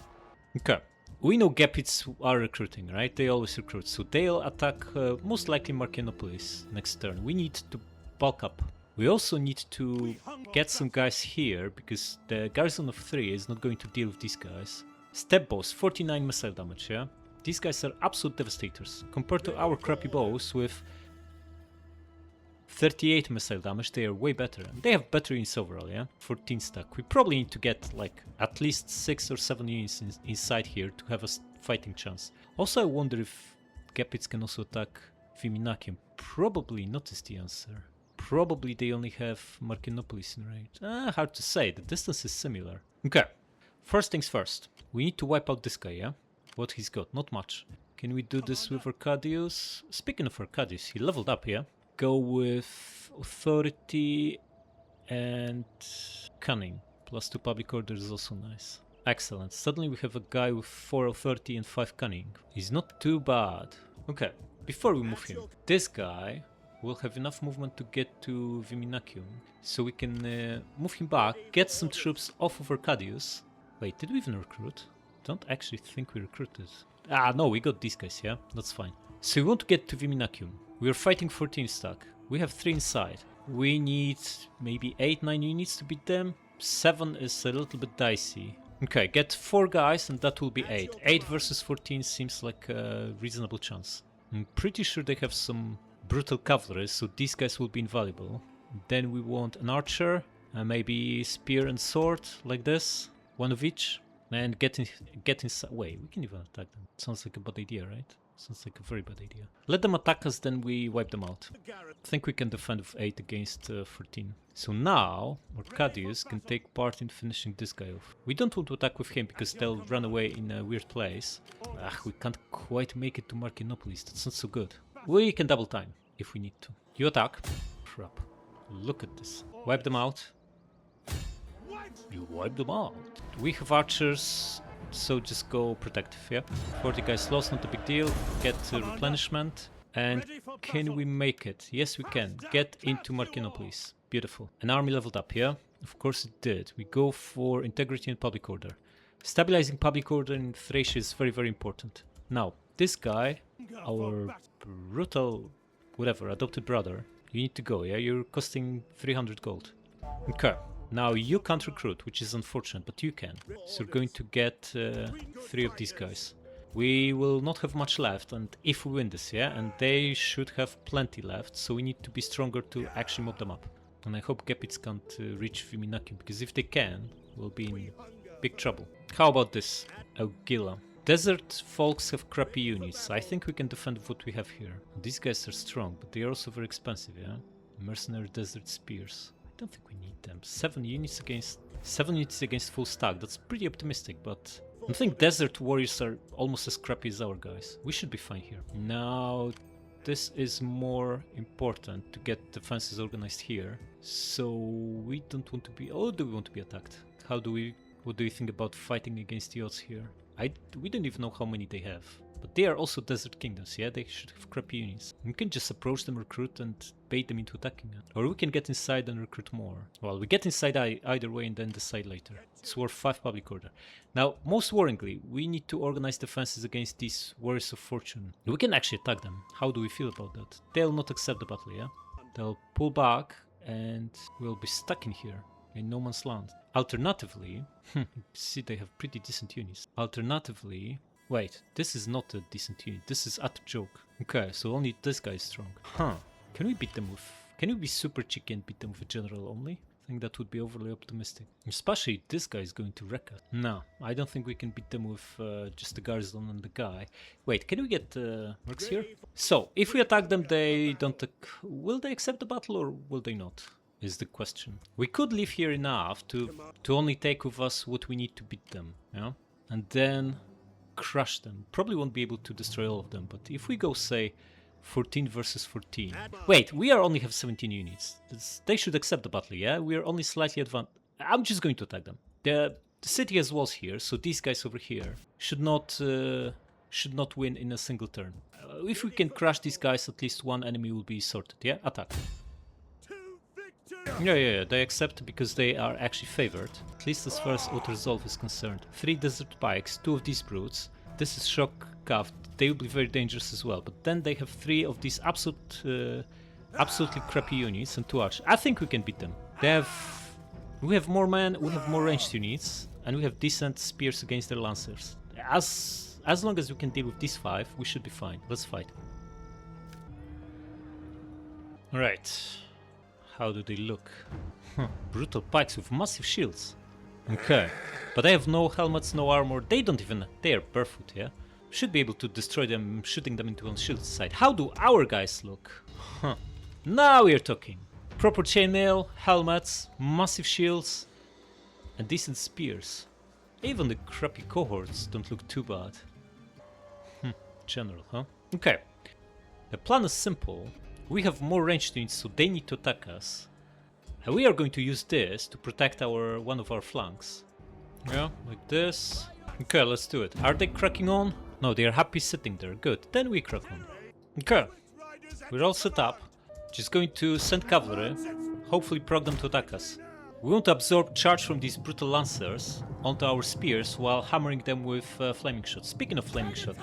Okay, we know Gepids are recruiting, right? They always recruit, so they'll attack most likely Marcianopolis next turn. We need to bulk up. We also need to get some guys here, because the garrison of 3 is not going to deal with these guys. Step bows, 49 missile damage, yeah? These guys are absolute devastators. Compared to our crappy bows with 38 missile damage, they are way better. And they have better units overall, yeah? 14 stack. We probably need to get like at least 6 or 7 units inside here to have a fighting chance. Also, I wonder if Gepids can also attack Viminacium. Probably not is the answer. Probably they only have Marcianopolis in range. Hard to say. The distance is similar. Okay. First things first. We need to wipe out this guy, yeah? What he's got, not much. Can we do this with Arcadius? Speaking of Arcadius, he leveled up, yeah? Go with authority and cunning. +2 public order is also nice. Excellent. Suddenly we have a guy with 4 authority and 5 cunning. He's not too bad. Okay, before we move him, this guy will have enough movement to get to Viminacium. So we can move him back, get some troops off of Arcadius. Wait, did we even recruit? Don't actually think we recruited. No, we got these guys, yeah? That's fine. So we want to get to Viminacium. We are fighting 14 stack. We have 3 inside. We need maybe 8-9 units to beat them. 7 is a little bit dicey. Okay, get 4 guys and that will be 8. 8 versus 14 seems like a reasonable chance. I'm pretty sure they have some brutal cavalry, so these guys will be invaluable. Then we want an archer, maybe spear and sword, like this. 1 of each. And get inside. Wait, we can even attack them. Sounds like a bad idea, right? Sounds like a very bad idea. Let them attack us, then we wipe them out. I think we can defend with 8 against 14. So now, Arcadius can take part in finishing this guy off. We don't want to attack with him because they'll run away in a weird place. We can't quite make it to Marcianopolis. That's not so good. We can double time if we need to. You attack. Crap. Look at this. Wipe them out. You wipe them out. We have archers, so just go protective, yeah? 40 guys lost, not a big deal. Get replenishment. And can we make it? Yes, we can. Get into Marcianopolis. Beautiful. An army leveled up, yeah? Of course it did. We go for integrity and public order. Stabilizing public order in Thracia is very, very important. Now, this guy, our brutal, whatever, adopted brother, you need to go, yeah? You're costing 300 gold. Okay. Now you can't recruit, which is unfortunate, but you can. So we're going to get 3 of these guys. we will not have much left, and if we win this, yeah, and they should have plenty left, so we need to be stronger to actually mob them up. And I hope Gepids can't reach Viminacium, because if they can, we'll be in big trouble. How about this? Augila. Desert folks have crappy units. I think we can defend what we have here. These guys are strong, but they are also very expensive, yeah? Mercenary desert spears. I don't think we need them. 7 units against full stack. That's pretty optimistic, but I think desert warriors are almost as crappy as our guys. We should be fine here. Now, this is more important to get defenses organized here. So we don't want to be... Oh, do we want to be attacked? What do you think about fighting against the odds here? We don't even know how many they have. But they are also desert kingdoms, yeah? They should have crappy units. We can just approach them, recruit, and bait them into attacking it. Or we can get inside and recruit more. Well, we get inside either way and then decide later. It's worth 5 public order. Now, most worryingly, we need to organize defenses against these warriors of fortune. We can actually attack them. How do we feel about that? They'll not accept the battle, yeah? They'll pull back and we'll be stuck in here. In no man's land. Alternatively, see, they have pretty decent units. Alternatively, wait, this is not a decent unit. This is utter joke. Okay, so only this guy is strong. Huh? Can we beat them with? Can we be super cheeky and beat them with a general only? I think that would be overly optimistic. Especially this guy is going to wreck us. No, I don't think we can beat them with just the garrison and the guy. Wait, can we get works here? So, if we attack them, they don't. Will they accept the battle or will they not? Is the question. We could leave here enough to only take with us what we need to beat them, yeah? And then crush them. Probably won't be able to destroy all of them, but if we go, say, 14 versus 14... Wait, we only have 17 units. They should accept the battle, yeah? We are only slightly advanced. I'm just going to attack them. The city has walls here, so these guys over here should not win in a single turn. If we can crush these guys, at least one enemy will be sorted, yeah? Attack. Yeah, they accept because they are actually favored, at least as far as auto-resolve is concerned. 3 desert pikes, 2 of these brutes. This is shock cuffed. They will be very dangerous as well, but then they have 3 of these absolutely crappy units and 2 archers. I think we can beat them. We have more men, we have more ranged units, and we have decent spears against their lancers. As long as we can deal with these 5, we should be fine. Let's fight. Alright. How do they look? Brutal pikes with massive shields. Okay. But they have no helmets, no armor. They are barefoot, yeah? Should be able to destroy them, shooting them into one shield side. How do our guys look? Now we're talking. Proper chainmail, helmets, massive shields, and decent spears. Even the crappy cohorts don't look too bad. General, huh? Okay. The plan is simple. We have more ranged units, so they need to attack us. And we are going to use this to protect one of our flanks. Yeah, like this. Okay, let's do it. Are they cracking on? No, they are happy sitting there. Good. Then we crack on. Okay. We're all set up. Just going to send cavalry. Hopefully proc them to attack us. We want to absorb charge from these brutal lancers onto our spears while hammering them with flaming shot. Speaking of flaming shot.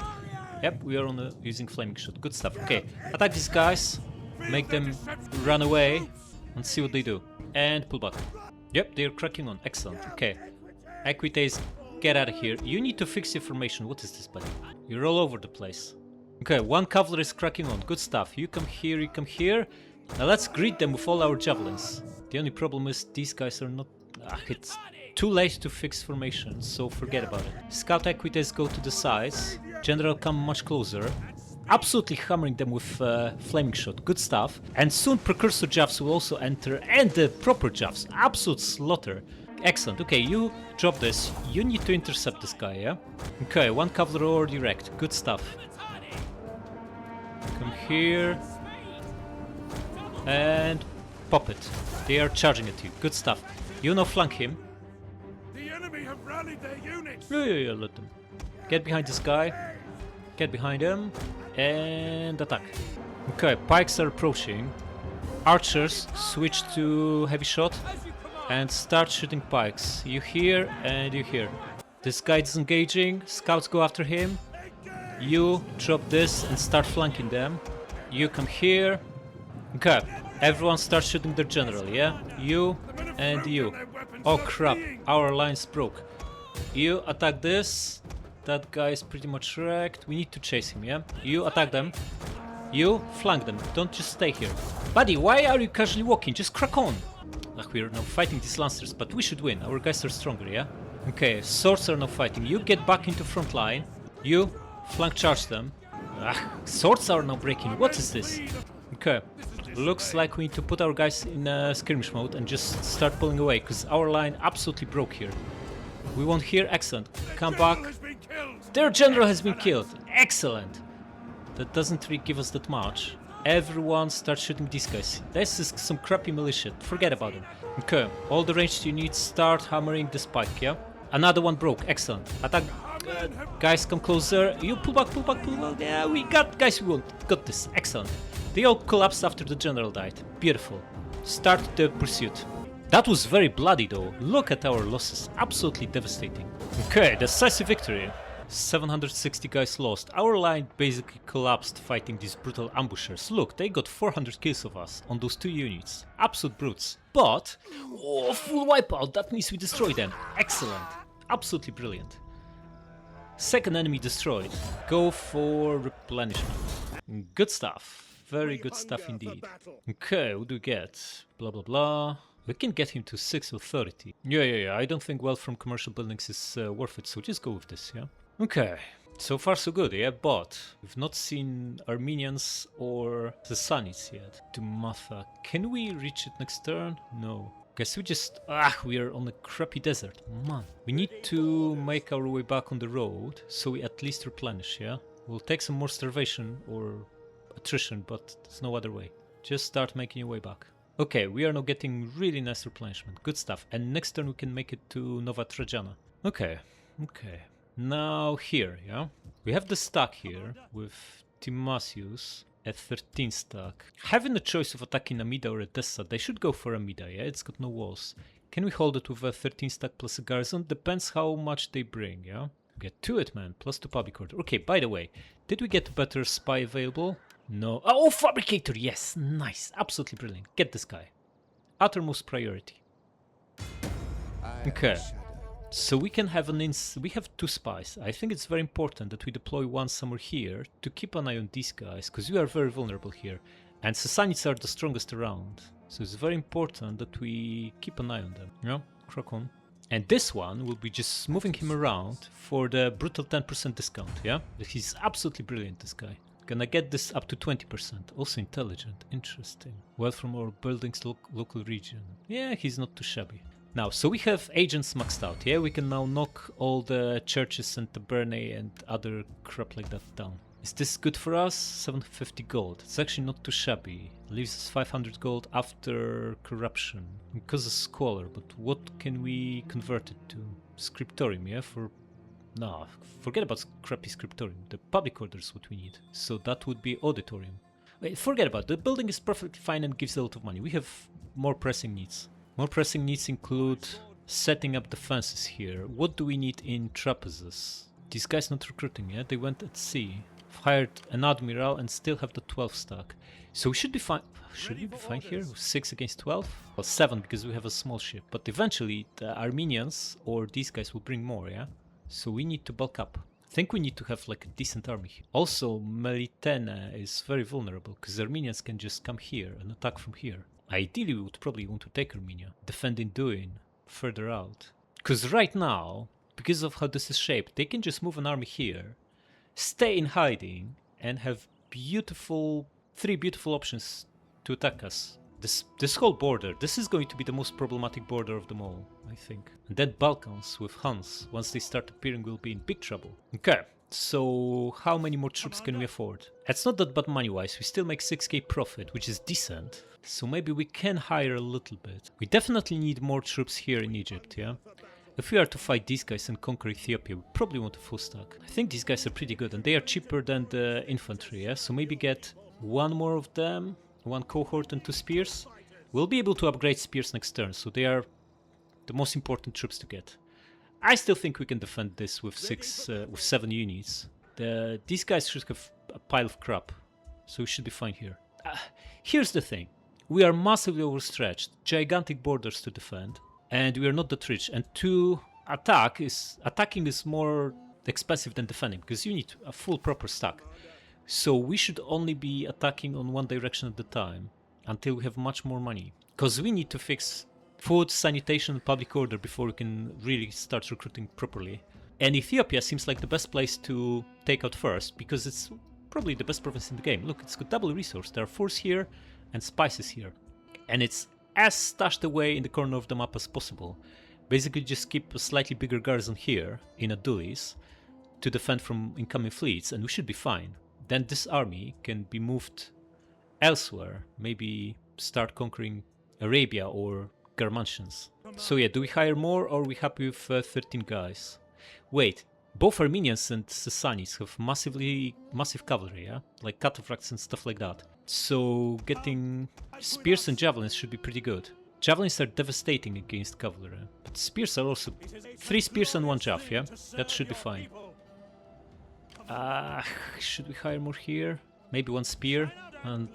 Yep, we are using flaming shot. Good stuff. Okay, attack these guys. Make them run away and see what they do. And pull back. Yep, they're cracking on. Excellent. Okay. Equites, get out of here. You need to fix your formation. What is this, buddy? You're all over the place. Okay, 1 cavalry is cracking on. Good stuff. You come here, you come here. Now let's greet them with all our javelins. The only problem is these guys are not... it's too late to fix formations, so forget about it. Scout equites go to the sides. General come much closer. Absolutely hammering them with flaming shot. Good stuff. And soon precursor jaffs will also enter, and the proper jaffs. Absolute slaughter. Excellent. Okay, you drop this. You need to intercept this guy, yeah? Okay, 1 cavalry or direct. Good stuff. Come here. And pop it. They are charging at you. Good stuff. You now flank him. The enemy have rallied their units. Yeah, let them. Get behind this guy. Get behind him. And attack. Okay, pikes are approaching. Archers switch to heavy shot and start shooting pikes. You here and you here. This guy is engaging. Scouts go after him. You drop this and start flanking them. You come here. Okay, everyone starts shooting their general, yeah? You and you. Oh crap, our alliance broke. You attack this. That guy is pretty much wrecked. We need to chase him, yeah? You attack them. You flank them. Don't just stay here. Buddy, why are you casually walking? Just crack on. Ach, we are now fighting these lancers, but we should win. Our guys are stronger, yeah? Okay, swords are now fighting. You get back into front line. You flank charge them. Ah, swords are now breaking. What is this? Okay, looks like we need to put our guys in skirmish mode and just start pulling away, because our line absolutely broke here. We won here, excellent. Come back. Their general has been killed. Excellent. That doesn't really give us that much. Everyone starts shooting these guys. This is some crappy militia. Forget about them. Okay, all the ranged units start hammering the spike, yeah? Another one broke. Excellent. Attack. Guys, come closer. You pull back, pull back, pull back. Yeah, we got... Guys, we got this. Excellent. They all collapsed after the general died. Beautiful. Start the pursuit. That was very bloody though. Look at our losses. Absolutely devastating. Okay, decisive victory. 760 guys lost. Our line basically collapsed fighting these brutal ambushers. Look, they got 400 kills of us on those 2 units. Absolute brutes. But, oh, full wipeout. That means we destroy them. Excellent. Absolutely brilliant. Second enemy destroyed. Go for replenishment. Good stuff. Very good stuff indeed. Okay, what do we get? Blah blah blah. We can get him to 6 authority. Yeah. I don't think wealth from commercial buildings is worth it, so just go with this, yeah? Okay. So far so good, yeah? But we've not seen Armenians or the Sassanids yet. To Matha. Can we reach it next turn? No. Guess we just... we are on a crappy desert. Man. We need to make our way back on the road, so we at least replenish, yeah? We'll take some more starvation or attrition, but there's no other way. Just start making your way back. Okay, we are now getting really nice replenishment. Good stuff. And next turn we can make it to Nova Trajana. Okay. Now here, yeah? We have the stack here with Timasius at 13 stack. Having the choice of attacking Amida or Edessa, they should go for Amida, yeah? It's got no walls. Can we hold it with a 13 stack plus a garrison? Depends how much they bring, yeah? Get 2 hitmen plus 2 public order. Okay, by the way, did we get a better spy available? No. Oh, fabricator, yes, nice, absolutely brilliant. Get this guy. Uttermost priority. Okay. So we can have we have 2 spies. I think it's very important that we deploy one somewhere here to keep an eye on these guys, because we are very vulnerable here. And Sassanids are the strongest around. So it's very important that we keep an eye on them. Yeah, crack on. And this one will be just moving him around for the brutal 10% discount, yeah? He's absolutely brilliant, this guy. Gonna get this up to 20%. Also intelligent, interesting. Wealth from our buildings, local region. Yeah, he's not too shabby. Now, so we have agents maxed out, yeah? We can now knock all the churches and tabernae and other crap like that down. Is this good for us? 750 gold. It's actually not too shabby. Leaves us 500 gold after corruption. Because of squalor, but what can we convert it to? Scriptorium, yeah? Nah, forget about crappy scriptorium. The public order is what we need. So that would be auditorium. Wait, forget about it. The building is perfectly fine and gives a lot of money. We have more pressing needs. More pressing needs include setting up defenses here. What do we need in trapezes? These guys not recruiting yet. They went at sea. Hired an admiral and still have the 12 stack. So we should be fine. Should we be fine here? 6 against 12? Well, 7 because we have a small ship. But eventually the Armenians or these guys will bring more, yeah? So we need to bulk up. I think we need to have like a decent army. Also, Melitene is very vulnerable because the Armenians can just come here and attack from here. Ideally, we would probably want to take Armenia, defend Induin further out. Because right now, because of how this is shaped, they can just move an army here, stay in hiding, and have 3 beautiful options to attack us. This whole border, this is going to be the most problematic border of them all, I think. And then Balkans with Huns, once they start appearing, will be in big trouble. Okay, so how many more troops can we afford? It's not that bad money-wise, we still make 6k profit, which is decent. So maybe we can hire a little bit. We definitely need more troops here in Egypt, yeah? If we are to fight these guys and conquer Ethiopia, we probably want a full stack. I think these guys are pretty good and they are cheaper than the infantry, yeah? So maybe get 1 more of them, 1 cohort and 2 spears. We'll be able to upgrade spears next turn, so they are the most important troops to get. I still think we can defend this with 7 units. These guys should have a pile of crap, so we should be fine here. Here's the thing. We are massively overstretched, gigantic borders to defend, and we are not that rich. And attacking is more expensive than defending, because you need a full proper stack. So we should only be attacking on one direction at a time until we have much more money. Because we need to fix food, sanitation, and public order before we can really start recruiting properly. And Ethiopia seems like the best place to take out first, because it's probably the best province in the game. Look, it's got double resource. There are fours here and spices here. And it's as stashed away in the corner of the map as possible. Basically just keep a slightly bigger garrison here in Adulis to defend from incoming fleets, and we should be fine. Then this army can be moved elsewhere, maybe start conquering Arabia or Garmantians. So yeah, do we hire more, or are we happy with 13 guys? Wait, both Armenians and Sassanids have massive cavalry, yeah? Like cataphracts and stuff like that. So getting spears and javelins should be pretty good. Javelins are devastating against cavalry, but spears are also 3 spears and 1 jav, yeah? That should be fine. Should we hire more here? Maybe 1 spear, and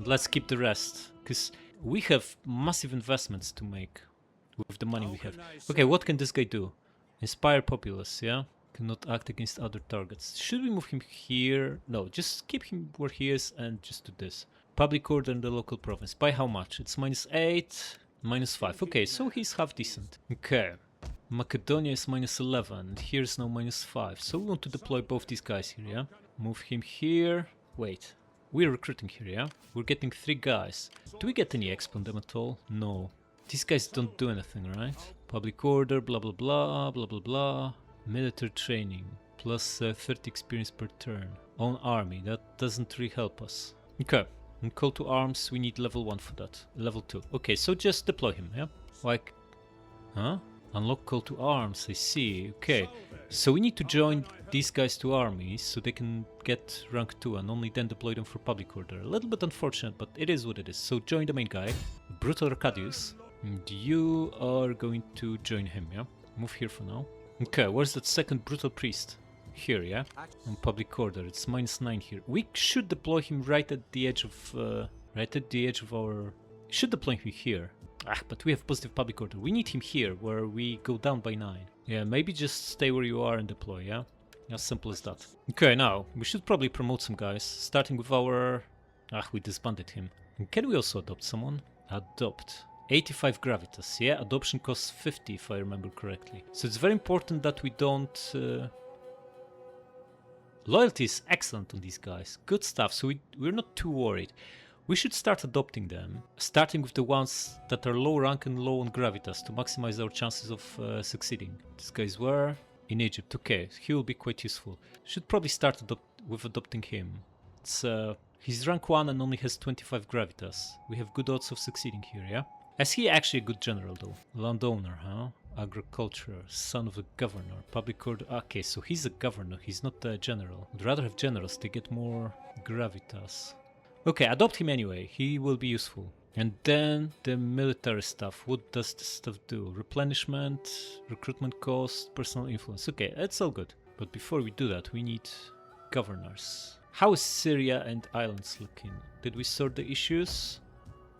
let's keep the rest, because we have massive investments to make with the money we have. Okay, what can this guy do? Inspire populace, yeah? Cannot act against other targets. Should we move him here? No, just keep him where he is and just do this. Public order in the local province. By how much? It's -8, -5. Okay, so he's half decent. Okay. Macedonia is -11. Here's now -5. So we want to deploy both these guys here, yeah? Move him here. Wait. We're recruiting here, yeah? We're getting 3 guys. Do we get any exp on them at all? No. These guys don't do anything, right? Public order, blah blah blah, blah blah blah. Military training, plus 30 experience per turn. Own army, that doesn't really help us. Okay, and call to arms, we need level 1 for that. Level 2. Okay, so just deploy him, yeah? Like, huh? Unlock call to arms, I see. Okay, so we need to join these guys to armies so they can get rank 2 and only then deploy them for public order. A little bit unfortunate, but it is what it is. So join the main guy, Brutal Arcadius, and you are going to join him, yeah? Move here for now. Okay, where's that second brutal priest? Here, yeah? On public order, it's -9 here. We should deploy him right at the edge of our... Should deploy him here. But we have positive public order. We need him here, where we go down by 9. Yeah, maybe just stay where you are and deploy, yeah? As simple as that. Okay, now, we should probably promote some guys, starting with our... we disbanded him. And can we also adopt someone? Adopt. 85 gravitas, yeah? Adoption costs 50 if I remember correctly. So it's very important that we don't... Loyalty is excellent on these guys. Good stuff, so we're not too worried. We should start adopting them, starting with the ones that are low rank and low on gravitas to maximize our chances of succeeding. These guys were in Egypt. Okay, he will be quite useful. Should probably start with adopting him. He's rank 1 and only has 25 gravitas. We have good odds of succeeding here, yeah? Is he actually a good general though? Landowner, huh? Agriculture, son of a governor, public order. Okay, so he's a governor, he's not a general. I'd rather have generals, they get more gravitas. Okay, adopt him anyway, he will be useful. And then the military stuff. What does this stuff do? Replenishment, recruitment cost, personal influence. Okay, it's all good. But before we do that, we need governors. How is Syria and islands looking? Did we sort the issues?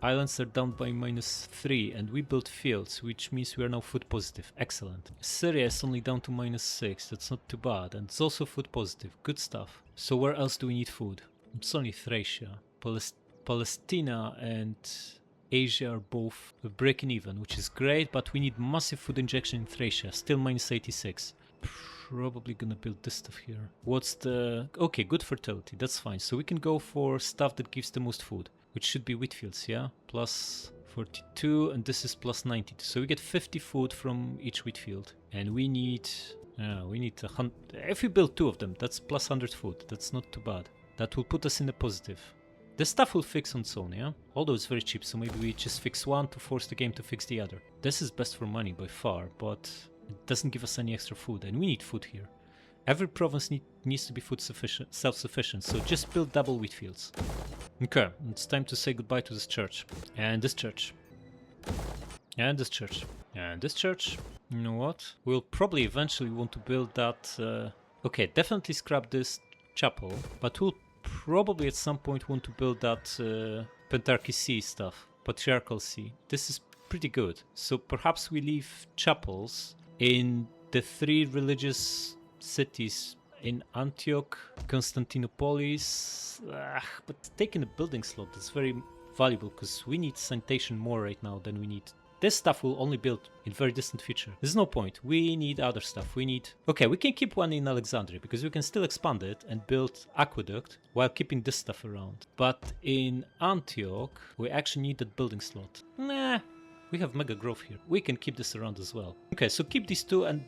Islands are down by -3 and we built fields, which means we are now food positive. Excellent. Syria is only down to -6, that's not too bad. And it's also food positive. Good stuff. So where else do we need food? It's only Thracia. Palestina and Asia are both breaking even, which is great, but we need massive food injection in Thracia. Still -86. Probably gonna build this stuff here. What's the... Okay, good fertility, that's fine. So we can go for stuff that gives the most food, which should be wheat fields, yeah? Plus 42, and this is plus 92. So we get 50 food from each wheat field. And we need 100... If we build 2 of them, that's plus 100 food. That's not too bad. That will put us in the positive. The stuff will fix on its own, yeah? Although it's very cheap, so maybe we just fix one to force the game to fix the other. This is best for money by far, but it doesn't give us any extra food, and we need food here. Every province needs to be food self-sufficient, so just build double wheat fields. Okay, it's time to say goodbye to this church. And this church. And this church. And this church. You know what? We'll probably eventually want to build that... Okay, definitely scrap this chapel, but we'll probably at some point want to build that Pentarchy C stuff. Patriarchal C. This is pretty good. So perhaps we leave chapels in the 3 religious cities in Antioch, Constantinopolis. But taking a building slot is very valuable because we need sanitation more right now than we need. This stuff will only build in very distant future. There's no point. We need other stuff. We need... Okay, we can keep one in Alexandria because we can still expand it and build aqueduct while keeping this stuff around. But in Antioch, we actually need that building slot. Nah, we have mega growth here. We can keep this around as well. Okay, so keep these two and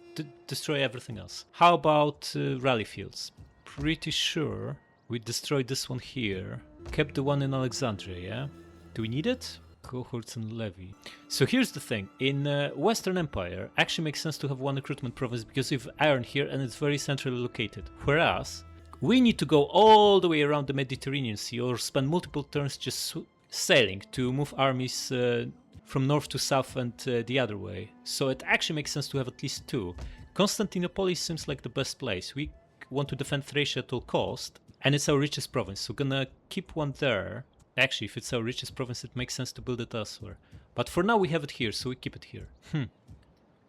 destroy everything else. How about rally fields? Pretty sure we destroyed this one here. Kept the one in Alexandria, yeah? Do we need it? Cohorts and levy. So here's the thing. In Western Empire, actually makes sense to have one recruitment province because you have iron here and it's very centrally located. Whereas, we need to go all the way around the Mediterranean Sea or spend multiple turns just sailing to move armies from north to south and the other way. So it actually makes sense to have at least two. Constantinople seems like the best place. We want to defend Thracia at all cost, and it's our richest province, so gonna keep one there. Actually, if it's our richest province, it makes sense to build it elsewhere. But for now, we have it here, so we keep it here.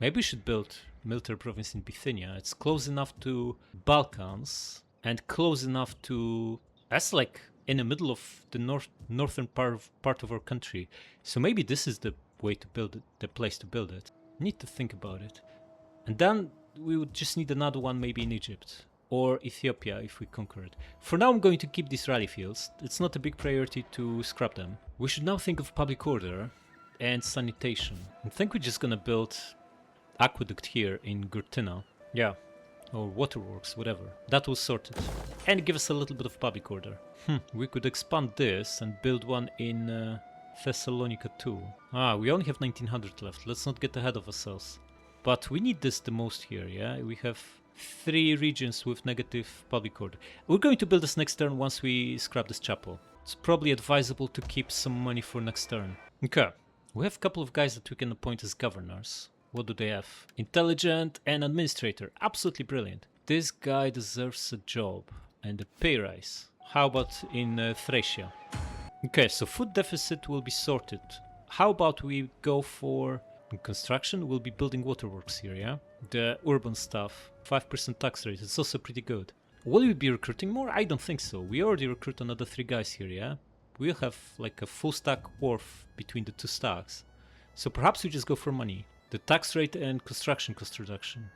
Maybe we should build military province in Bithynia. It's close enough to Balkans and close enough to... That's like in the middle of the northern part of our country. So maybe this is the way to build it, the place to build it. Need to think about it. And then we would just need another one maybe in Egypt. Or Ethiopia if we conquer it. For now I'm going to keep these rally fields. It's not a big priority to scrap them. We should now think of public order and sanitation. I think we're just gonna build aqueduct here in Gortyna. Yeah, or waterworks, whatever. That will sort it. And give us a little bit of public order. We could expand this and build one in Thessalonica too. We only have 1900 left. Let's not get ahead of ourselves. But we need this the most here, yeah? We have 3 regions with negative public order. We're going to build this next turn once we scrap this chapel. It's probably advisable to keep some money for next turn. Okay, we have a couple of guys that we can appoint as governors. What do they have? Intelligent and administrator. Absolutely brilliant. This guy deserves a job and a pay rise. How about in Thracia? Okay, so food deficit will be sorted. How about we go for... In construction, we'll be building waterworks here, yeah? The urban stuff, 5% tax rate, it's also pretty good. Will we be recruiting more? I don't think so. We already recruit another 3 guys here, yeah? We'll have like a full stack worth between the 2 stacks. So perhaps we just go for money. The tax rate and construction cost reduction.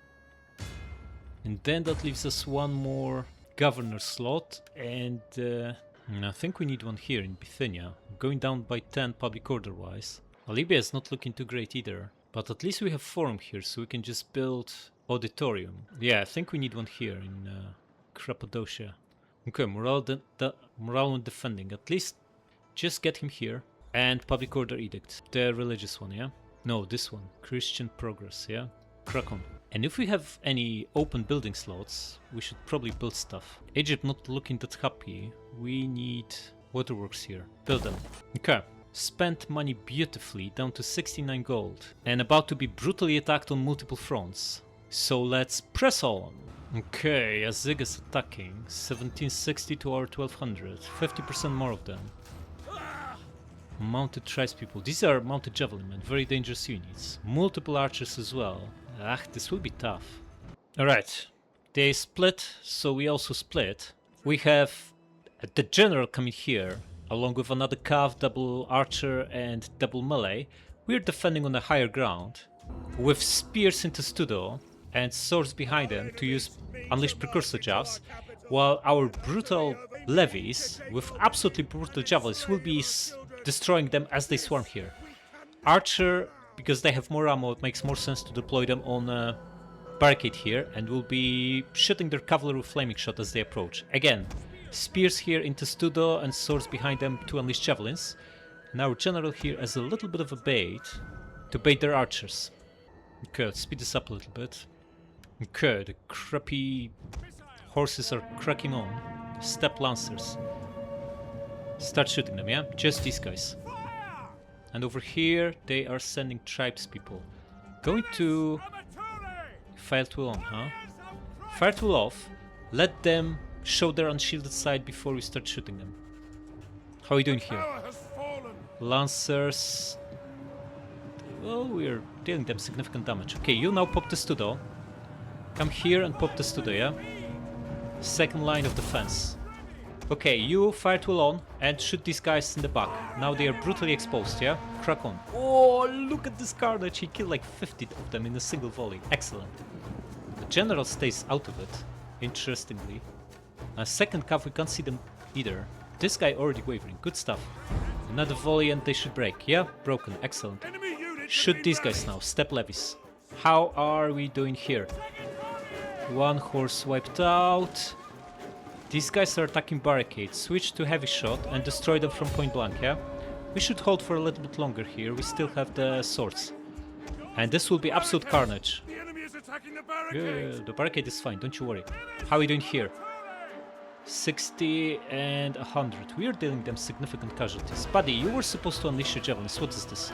And then that leaves us one more governor slot, and I think we need one here in Bithynia. Going down by 10 public order wise. Libya is not looking too great either, but at least we have forum here, so we can just build auditorium. Yeah, I think we need one here in Cappadocia. Okay, morale and defending. At least just get him here. And public order edict. The religious one, yeah? No, this one. Christian progress, yeah? Crack on. And if we have any open building slots, we should probably build stuff. Egypt not looking that happy. We need waterworks here. Build them. Okay. Spent money beautifully, down to 69 gold, and about to be brutally attacked on multiple fronts. So let's press on. Okay, Azig is attacking. 1760 to our 1200, 50% more of them. Mounted tribespeople. These are mounted javelin men, very dangerous units. Multiple archers as well. This will be tough. Alright, they split, so we also split. We have the general coming here, along with another cav, double archer and double melee. We're defending on a higher ground, with spears into Studo and swords behind them to use unleash precursor jabs, while our brutal levies, with absolutely brutal javelins, will be destroying them as they swarm here. Archer, because they have more ammo, it makes more sense to deploy them on a barricade here, and will be shooting their cavalry with flaming shot as they approach. Again, spears here into Studo and swords behind them to unleash javelins. And our general here as a little bit of a bait to bait their archers. Okay, let's speed this up a little bit. Okay, the crappy horses are cracking on. Steppe lancers. Start shooting them, yeah? Just these guys. And over here they are sending tribespeople. Going to fire tool on, huh? Fire tool off. Let them show their unshielded side before we start shooting them. How are we doing here? Lancers. Well, we're dealing them significant damage. Okay, you now pop the Studo. come here and pop the studio, yeah? Second line of defense. Okay, you fire tool on and shoot these guys in the back. Now they are brutally exposed, yeah? Crack on. Oh, look at this carnage. He killed like 50 of them in a single volley. Excellent. The general stays out of it, interestingly. Second cav, we can't see them either. This guy already wavering. Good stuff. Another volley and they should break. Yeah, broken. Excellent. Shoot these guys now. Step levies. How are we doing here? One horse wiped out. These guys are attacking barricades. Switch to heavy shot and destroy them from point blank, yeah? We should hold for a little bit longer here. We still have the swords. And this will be absolute carnage. The enemy is attacking the barricade. Yeah, the barricade is fine, don't you worry. How are we doing here? 60 and 100. We are dealing them significant casualties. Buddy, you were supposed to unleash your javelins. What is this?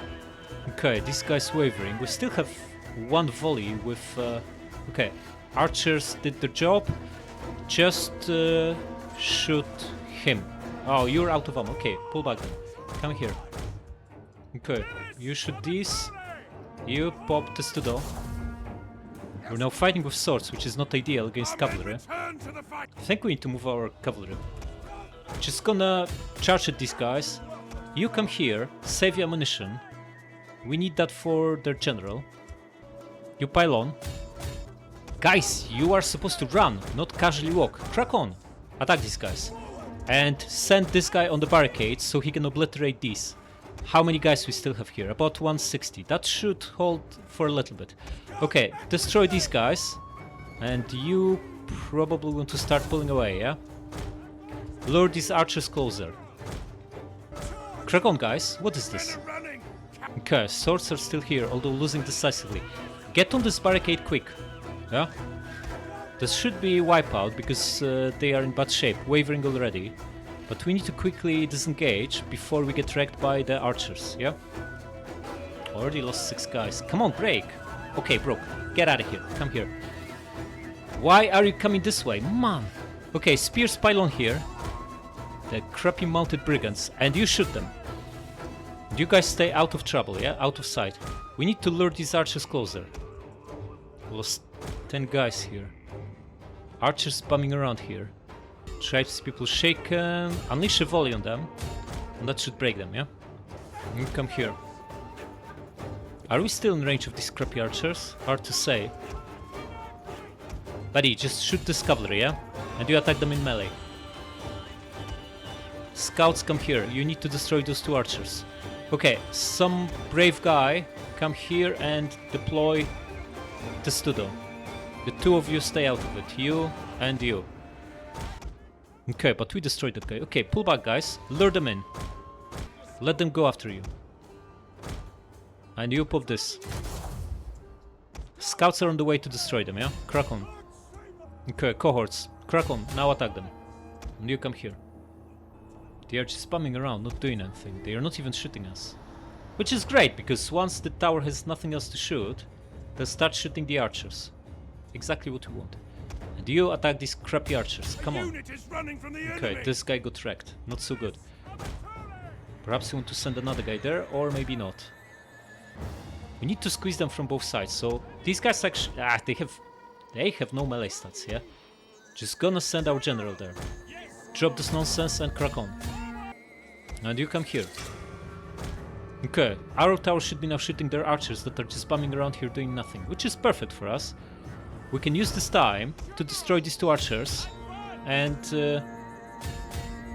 Okay, this guy's wavering. We still have one volley with... okay, archers did their job. Just shoot him. Oh, you're out of ammo. Okay, pull back then. Come here. Okay, you shoot these. You pop this to door. We're now fighting with swords, which is not ideal against cavalry. I think we need to move our cavalry. Just gonna charge at these guys. You come here, save your ammunition. We need that for their general. You pile on. Guys, you are supposed to run, not casually walk. Crack on. Attack these guys. And send this guy on the barricades so he can obliterate these. How many guys we still have here? About 160. That should hold for a little bit. Okay, destroy these guys. And you probably want to start pulling away, yeah? Lure these archers closer. Crack on, guys. What is this? Okay, swords are still here, although losing decisively. Get on this barricade quick. Yeah? This should be wipeout because they are in bad shape, wavering already. But we need to quickly disengage before we get wrecked by the archers, yeah? Already lost 6 guys. Come on, break! Okay, broke. Get out of here. Come here. Why are you coming this way? Man! Okay, spears pile on here. The crappy mounted brigands. And you shoot them. You guys stay out of trouble, yeah? Out of sight. We need to lure these archers closer. Lost 10 guys here. Archers bumming around here. Tribes people shaken. Unleash a volley on them. And that should break them, yeah? You come here. Are we still in range of these crappy archers? Hard to say. Buddy, just shoot this cavalry, yeah? And you attack them in melee. Scouts, come here. You need to destroy those 2 archers. Okay, some brave guy come here and deploy the studo. The 2 of you stay out of it. You and you. Okay, but we destroyed that guy. Okay, pull back, guys. Lure them in. Let them go after you. And you pop this. Scouts are on the way to destroy them, yeah? Crack on. Okay, cohorts. Crack on. Now attack them. And you come here. They are just spamming around, not doing anything. They are not even shooting us. Which is great, because once the tower has nothing else to shoot, they'll start shooting the archers. Exactly what we want. And you attack these crappy archers. Come on. Okay, this guy got wrecked. Not so good. Perhaps you want to send another guy there, or maybe not. We need to squeeze them from both sides, so these guys actually... they have no melee stats, yeah? Just gonna send our general there. Drop this nonsense and crack on. And you come here. Okay, our tower should be now shooting their archers that are just bumming around here doing nothing, which is perfect for us. We can use this time to destroy these 2 archers and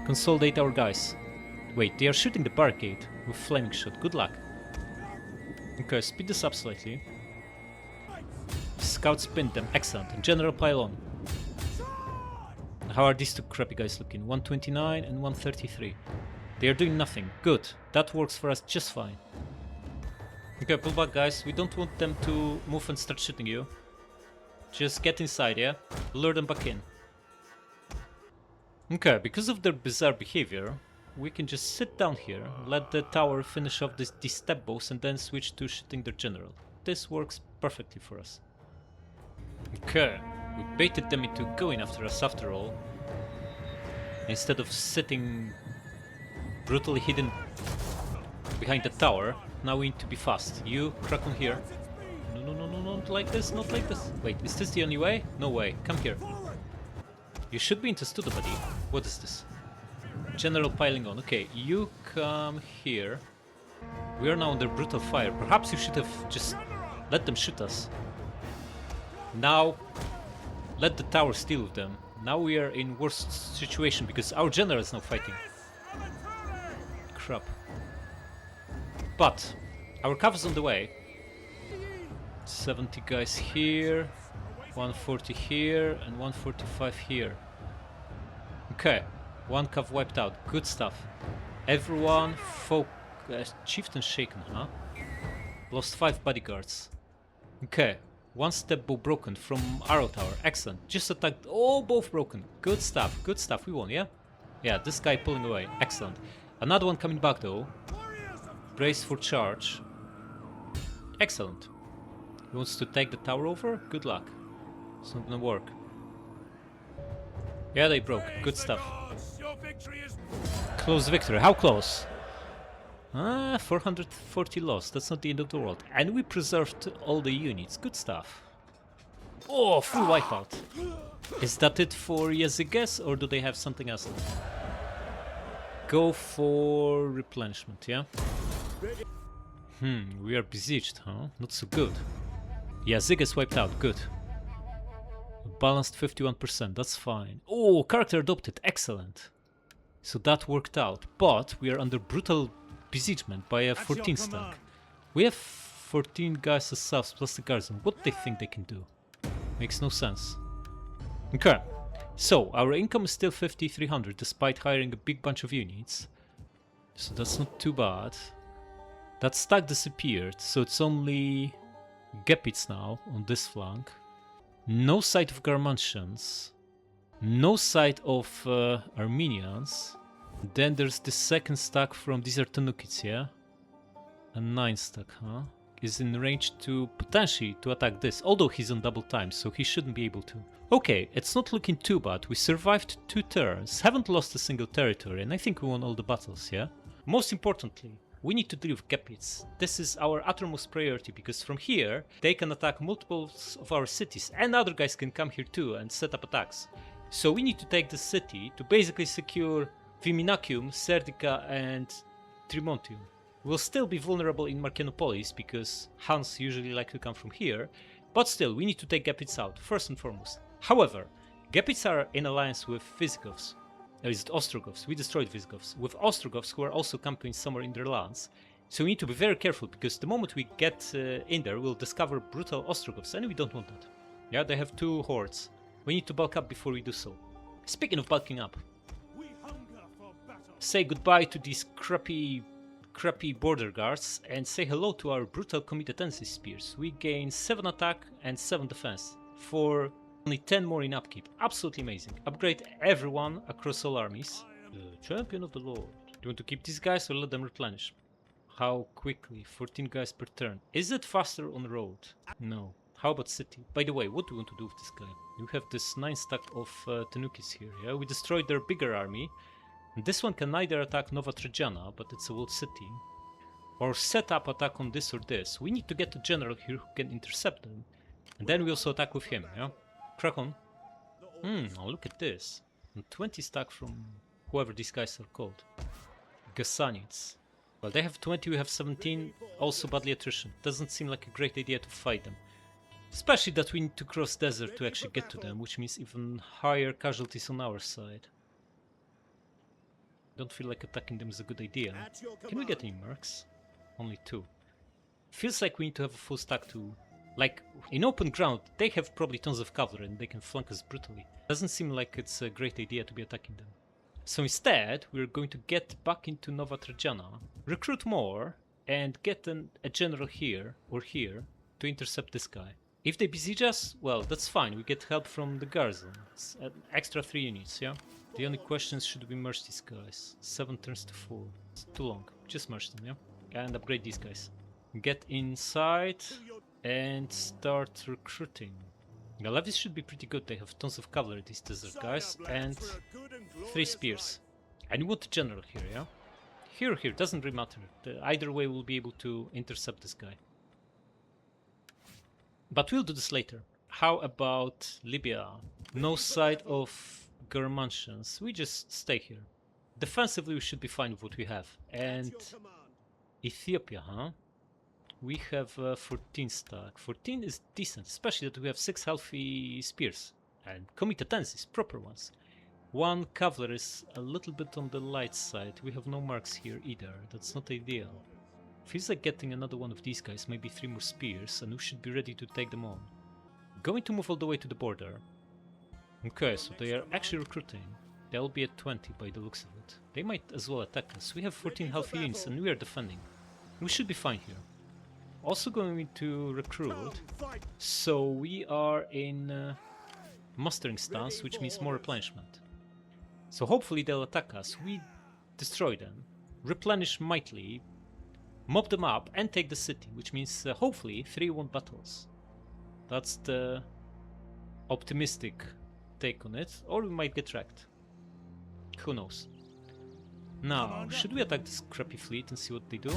consolidate our guys. Wait, they are shooting the barricade with flaming shot. Good luck. Okay, speed this up slightly. Scouts pinned them. Excellent. And general pile on. How are these 2 crappy guys looking? 129 and 133. They are doing nothing. Good. That works for us just fine. Okay, pull back, guys. We don't want them to move and start shooting you. Just get inside, yeah? Lure them back in. Okay, because of their bizarre behavior, we can just sit down here, let the tower finish off these step bows, and then switch to shooting their general. This works perfectly for us. Okay, we baited them into going after us after all. Instead of sitting brutally hidden behind the tower, now we need to be fast. You crack on here. No, not like this, not like this. Wait, is this the only way? No way, come here. You should be into Studo, buddy. What is this? General piling on. Okay, you come here. We are now under brutal fire. Perhaps you should have just let them shoot us. Now, let the towers deal with them. Now we are in worst situation because our general is now fighting. Crap. But our cavalry's on the way. 70 guys here, 140 here, and 145 here. Okay, one cav wiped out. Good stuff. Everyone, chieftain shaken, huh? Lost 5 bodyguards. Okay, one step bow broken from arrow tower. Excellent. Just attacked. Oh, both broken. Good stuff. Good stuff. We won, yeah? Yeah, this guy pulling away. Excellent. Another one coming back though. Brace for charge. Excellent. He wants to take the tower over? Good luck. It's not gonna work. Yeah, they broke. Good stuff. Close victory. How close? 440 lost. That's not the end of the world. And we preserved all the units. Good stuff. Oh, full wipeout. Is that it for Yaziges, or do they have something else? Go for replenishment, yeah? We are besieged, huh? Not so good. Yaziges wiped out. Good. Balanced 51%. That's fine. Oh, character adopted. Excellent. So that worked out. But we are under brutal besiegement by a 14 stack. We have 14 guys as subs plus the garrison. What do they think they can do? Makes no sense. Okay. So our income is still 5,300 despite hiring a big bunch of units. So that's not too bad. That stack disappeared, so it's only Gepids now on this flank. No sight of Garmantians. No sight of Armenians. Then there's the second stack from these are Tanukids, yeah? A 9 stack, huh? Is in range to potentially to attack this, although he's on double time, so he shouldn't be able to. Okay, it's not looking too bad. We survived 2 turns, haven't lost a single territory, and I think we won all the battles, yeah? Most importantly, we need to deal with Gepids. This is our uttermost priority, because from here, they can attack multiples of our cities, and other guys can come here too and set up attacks. So we need to take the city to basically secure Viminacium, Serdica, and Trimontium. We'll still be vulnerable in Marcianopolis because Huns usually like to come from here, but still, we need to take Gepids out, first and foremost. However, Gepids are in alliance with Visigoths. Is it Ostrogoths? We destroyed Visigoths. With Ostrogoths who are also camping somewhere in their lands. So we need to be very careful because the moment we get in there, we'll discover brutal Ostrogoths, and we don't want that. Yeah, they have 2 hordes. We need to bulk up before we do so. Speaking of bulking up, say goodbye to these crappy border guards and say hello to our brutal comitatensis spears. We gain 7 attack and 7 defense for only 10 more in upkeep. Absolutely amazing. Upgrade everyone across all armies. The champion of the Lord. Do you want to keep these guys or let them replenish? How quickly? 14 guys per turn. Is it faster on road? No. How about city? By the way, what do we want to do with this guy? You have this 9 stack of Tanukis here, yeah? We destroyed their bigger army. And this one can neither attack Nova Trajana, but it's a walled city, or set up attack on this or this. We need to get a general here who can intercept them. And then we also attack with him, yeah? Crack on. Oh, look at this. And 20 stack from whoever these guys are called. Gassanids. Well, they have 20, we have 17, also badly attrition. Doesn't seem like a great idea to fight them. Especially that we need to cross desert to actually get to them, which means even higher casualties on our side. Don't feel like attacking them is a good idea. Can we get any mercs? Only 2. Feels like we need to have a full stack to... Like, in open ground, they have probably tons of cavalry and they can flank us brutally. Doesn't seem like it's a great idea to be attacking them. So instead, we're going to get back into Nova Trajana, recruit more, and get a general here, or here, to intercept this guy. If they besiege us, well, that's fine, we get help from the garrison. It's an extra 3 units, yeah? The only question is, should we merge these guys? 7 turns to 4. It's too long. Just merge them, yeah? And upgrade these guys. Get inside and start recruiting. The levies should be pretty good. They have tons of cavalry, these desert guys, and 3 spears. And we want a general here, yeah? Here, doesn't really matter. Either way we'll be able to intercept this guy. But we'll do this later. How about Libya? No side of Germantians. We just stay here. Defensively, we should be fine with what we have. And Ethiopia, huh? We have 14 stack. 14 is decent, especially that we have 6 healthy spears. And comitatensis, proper ones. 1 cavalry is a little bit on the light side. We have no marks here either. That's not ideal. Feels like getting another one of these guys, maybe 3 more spears, and we should be ready to take them on. Going to move all the way to the border. Okay, so they are actually recruiting. They'll be at 20 by the looks of it. They might as well attack us. We have 14 healthy units and we are defending. We should be fine here. Also going to recruit. So we are in mustering stance, which means more replenishment. So hopefully they'll attack us. We destroy them, replenish mightily, mob them up and take the city, which means hopefully 3-1 battles. That's the optimistic take on it, or we might get wrecked. Who knows? Now, should we attack this crappy fleet and see what they do?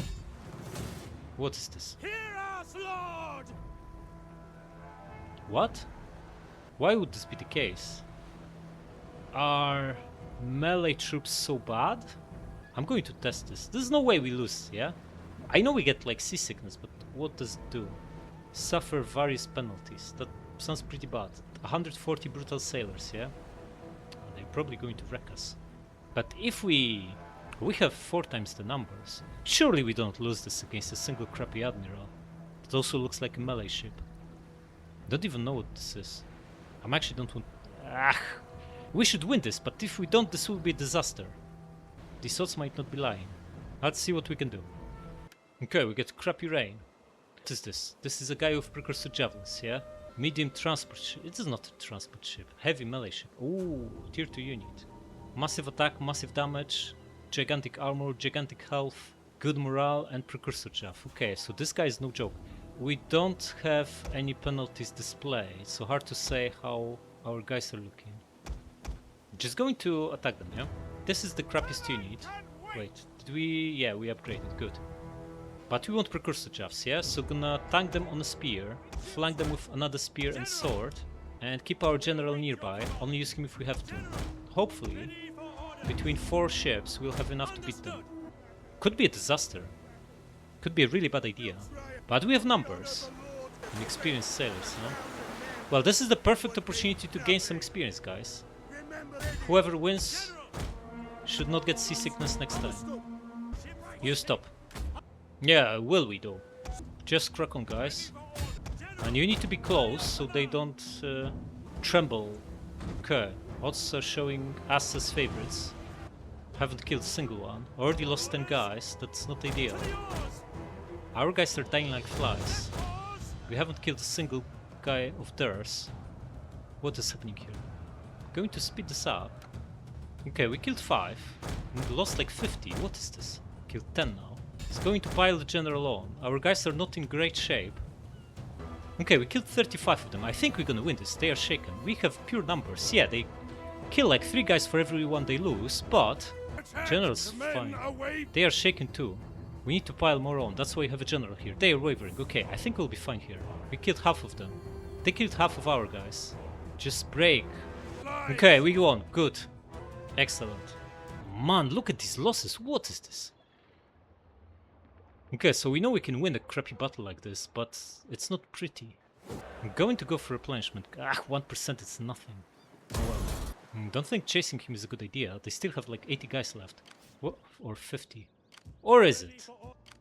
What is this? Hear us, Lord! What? Why would this be the case? Are melee troops so bad? I'm going to test this. There's no way we lose, yeah? I know we get like seasickness, but what does it do? Suffer various penalties. That sounds pretty bad. 140 brutal sailors, yeah? They're probably going to wreck us. But if we have 4 times the numbers, surely we don't lose this against a single crappy admiral. It also looks like a melee ship. Don't even know what this is. I actually don't want... We should win this, but if we don't, this will be a disaster. These odds might not be lying. Let's see what we can do. Okay, we get crappy rain. What is this? This is a guy with precursor javelins, yeah? Medium transport ship. It is not a transport ship. Heavy melee ship. Ooh, tier 2 unit. Massive attack, massive damage, gigantic armor, gigantic health, good morale, and precursor jav. Okay, so this guy is no joke. We don't have any penalties displayed, so hard to say how our guys are looking. Just going to attack them, yeah? This is the crappiest unit. Wait, did we... yeah, we upgraded, good. But we want precursor javs, yeah? So gonna tank them on a spear, flank them with another spear and sword, and keep our general nearby, only use him if we have to. Hopefully, between 4 ships we'll have enough to beat them. Could be a disaster. Could be a really bad idea. But we have numbers and experienced sailors, no? Well, this is the perfect opportunity to gain some experience, guys. Whoever wins should not get seasickness next time. You stop. Yeah, will we though? Just crack on, guys. And you need to be close so they don't tremble. Okay, odds are showing us as favorites. Haven't killed a single one. Already lost 10 guys, that's not ideal. Our guys are dying like flies. We haven't killed a single guy of theirs. What is happening here? Going to speed this up. Okay, we killed 5 and lost like 50. What is this? Killed 10 now. It's going to pile the general on. Our guys are not in great shape. Okay, we killed 35 of them. I think we're gonna win this. They are shaken. We have pure numbers. Yeah, they kill like 3 guys for every one they lose, but general's fine. They are shaken too. We need to pile more on. That's why we have a general here. They are wavering. Okay, I think we'll be fine here. We killed half of them. They killed half of our guys. Just break. Okay, we won. Good. Excellent. Man, look at these losses. What is this? Okay, so we know we can win a crappy battle like this, but it's not pretty. I'm going to go for replenishment. 1% is nothing. Oh well. Don't think chasing him is a good idea. They still have like 80 guys left. What? Or 50. Or is it?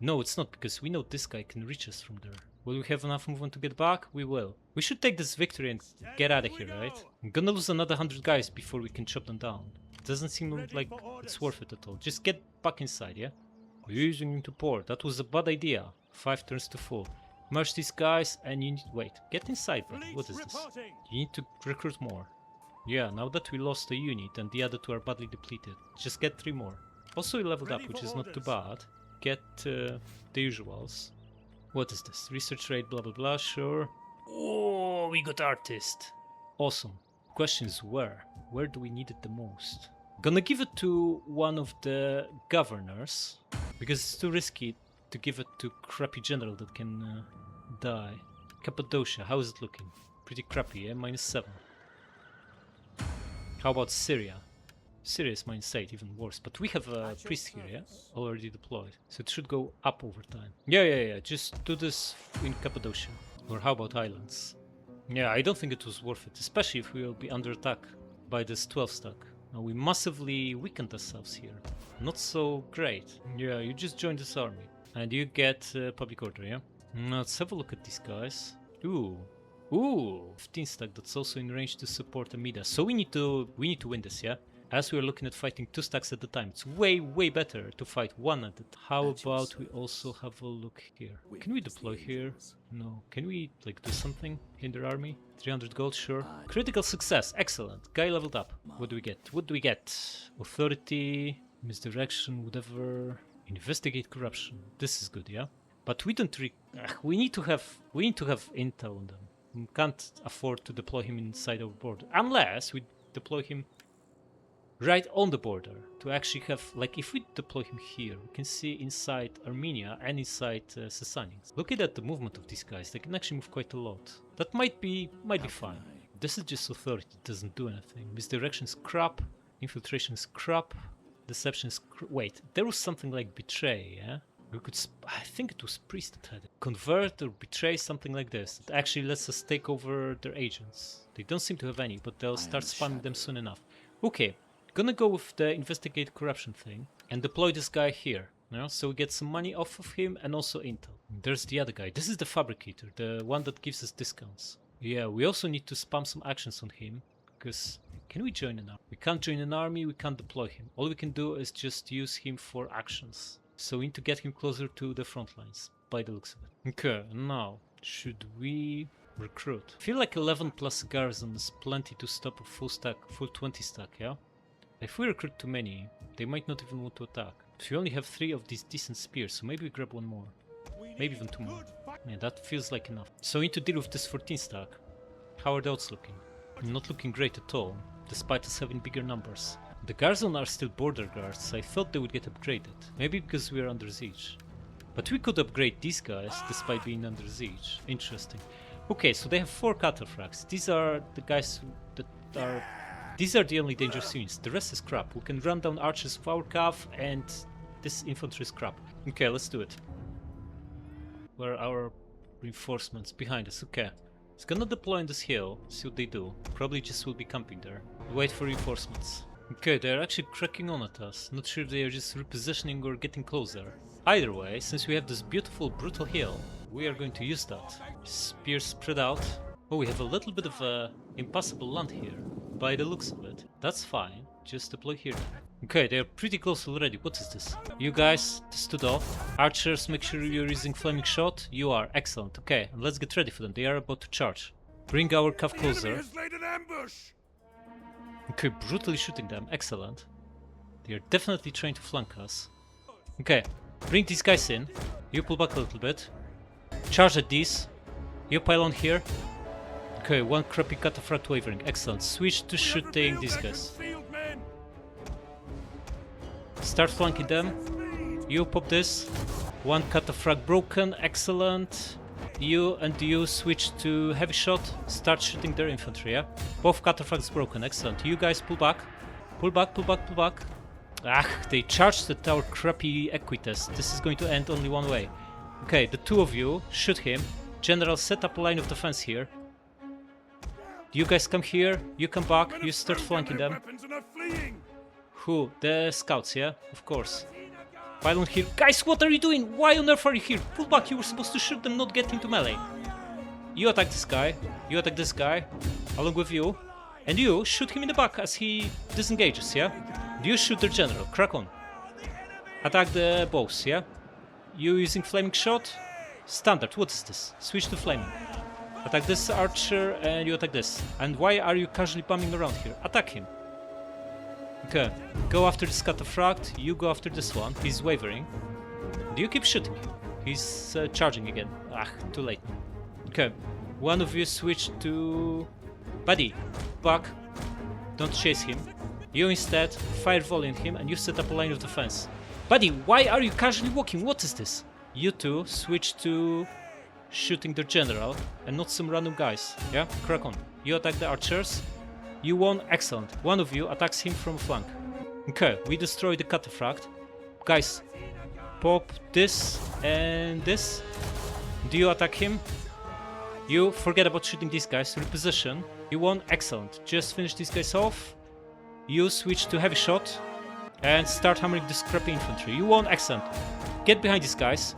No, it's not, because we know this guy can reach us from there. Will we have enough movement to get back? We will. We should take this victory and get out of here, right? I'm gonna lose another 100 guys before we can chop them down. Doesn't seem like it's worth it at all. Just get back inside, yeah? We're using into port. That was a bad idea. 5 turns to full. Merge these guys and you need... wait, get inside, bro. What is this? You need to recruit more. Yeah, now that we lost a unit and the other 2 are badly depleted, just get 3 more. Also we leveled up, which is not too bad. Get the usuals. What is this? Research rate, blah blah blah, sure. Oh, we got artist. Awesome. Question is where? Where do we need it the most? Gonna give it to one of the governors, because it's too risky to give it to crappy general that can die. Cappadocia, how is it looking? Pretty crappy, yeah? -7. How about Syria? Syria is -8, even worse. But we have a priest here, yeah? Already deployed. So it should go up over time. Yeah. Just do this in Cappadocia. Or how about islands? Yeah, I don't think it was worth it, especially if we will be under attack by this 12 stack. Now we massively weakened ourselves here. Not so great. Yeah, you just joined this army. And you get public order, yeah? Now let's have a look at these guys. Ooh, 15 stack. That's also in range to support Amida. So we need to win this, yeah. As we are looking at fighting 2 stacks at a time, it's way better to fight 1 at a time. How about we also have a look here? Can we deploy here? No. Can we like do something in their army? 300 gold, sure. Critical success, excellent. Guy leveled up. What do we get? What do we get? Authority, misdirection, whatever. Investigate corruption. This is good, yeah. But we don't. We need to have intel on them. We can't afford to deploy him inside our border unless we deploy him right on the border to actually have, like, if we deploy him here, we can see inside Armenia and inside Sasanians. Looking at the movement of these guys, they can actually move quite a lot. That might be fine. This is just authority, it doesn't do anything. Misdirection is crap, infiltration is crap, deception is wait, there was something like betray, yeah? We could, I think it was priest that had it. Convert or betray, something like this. It actually lets us take over their agents. They don't seem to have any, but they'll start spamming them soon enough. Okay. Gonna go with the investigate corruption thing and deploy this guy here, you know, so we get some money off of him and also intel. There's the other guy. This is the fabricator, the one that gives us discounts. Yeah, we also need to spam some actions on him because can we join an army? We can't join an army, we can't deploy him. All we can do is just use him for actions. So we need to get him closer to the front lines by the looks of it. Okay, now should we recruit? I feel like 11 plus garrison is plenty to stop a full 20 stack, yeah? If we recruit too many, they might not even want to attack. If we only have 3 of these decent spears, so maybe we grab 1 more. Maybe even 2 more. Yeah, that feels like enough. So we need to deal with this 14 stack. How are the odds looking? Not looking great at all, despite us having bigger numbers. The garrison are still border guards, I thought they would get upgraded. Maybe because we are under siege. But we could upgrade these guys despite being under siege. Interesting. Okay, so they have 4 cataphracts. These are the guys that are... These are the only dangerous units, the rest is crap. We can run down archers with our cav and this infantry is crap. Okay, let's do it. Where are our reinforcements? Behind us, okay. It's gonna deploy on this hill, see what they do. Probably just will be camping there. Wait for reinforcements. Okay, they're actually cracking on at us. Not sure if they are just repositioning or getting closer. Either way, since we have this beautiful brutal hill, we are going to use that. Spears spread out. Oh, we have a little bit of impassable land here. By the looks of it. That's fine. Just deploy here. Okay, they're pretty close already. What is this? You guys stood off. Archers, make sure you're using flaming shot. You are. Excellent. Okay, and let's get ready for them. They are about to charge. Bring our cav closer. Okay, brutally shooting them. Excellent. They are definitely trying to flank us. Okay, bring these guys in. You pull back a little bit. Charge at these. You pile on here. Okay, 1 crappy cataphract wavering. Excellent. Switch to shooting these guys. Start flanking them. You pop this. 1 cataphract broken. Excellent. You switch to heavy shot. Start shooting their infantry, yeah? Both cataphracts broken. Excellent. You guys pull back. Pull back, pull back, pull back. Ah, they charged at our crappy equites. This is going to end only one way. Okay, the 2 of you shoot him. General, set up a line of defense here. You guys come here, you come back, you start flanking them. Who? The scouts, yeah? Of course. Pile on here. Guys, what are you doing? Why on earth are you here? Pull back, you were supposed to shoot them, not get into melee. You attack this guy, you attack this guy, along with you. And you shoot him in the back as he disengages, yeah? You shoot the general, crack on. Attack the boss, yeah? You using flaming shot? Standard, what is this? Switch to flaming. Attack this archer and you attack this. And why are you casually bumming around here? Attack him. Okay, go after this cataphract, you go after this one. He's wavering. Do you keep shooting him? He's charging again. Ah, too late. Okay, one of you switch to... Buddy, back. Don't chase him. You instead fire volley on him and you set up a line of defense. Buddy, why are you casually walking? What is this? You two switch to shooting their general and not some random guys. Yeah, crack on. You attack the archers. You won, excellent. One of you attacks him from flank. Okay, we destroy the cataphract. Guys, pop this and this. Do you attack him? You forget about shooting these guys. Reposition. You won, excellent. Just finish these guys off. You switch to heavy shot and start hammering the scrappy infantry. You won, excellent. Get behind these guys.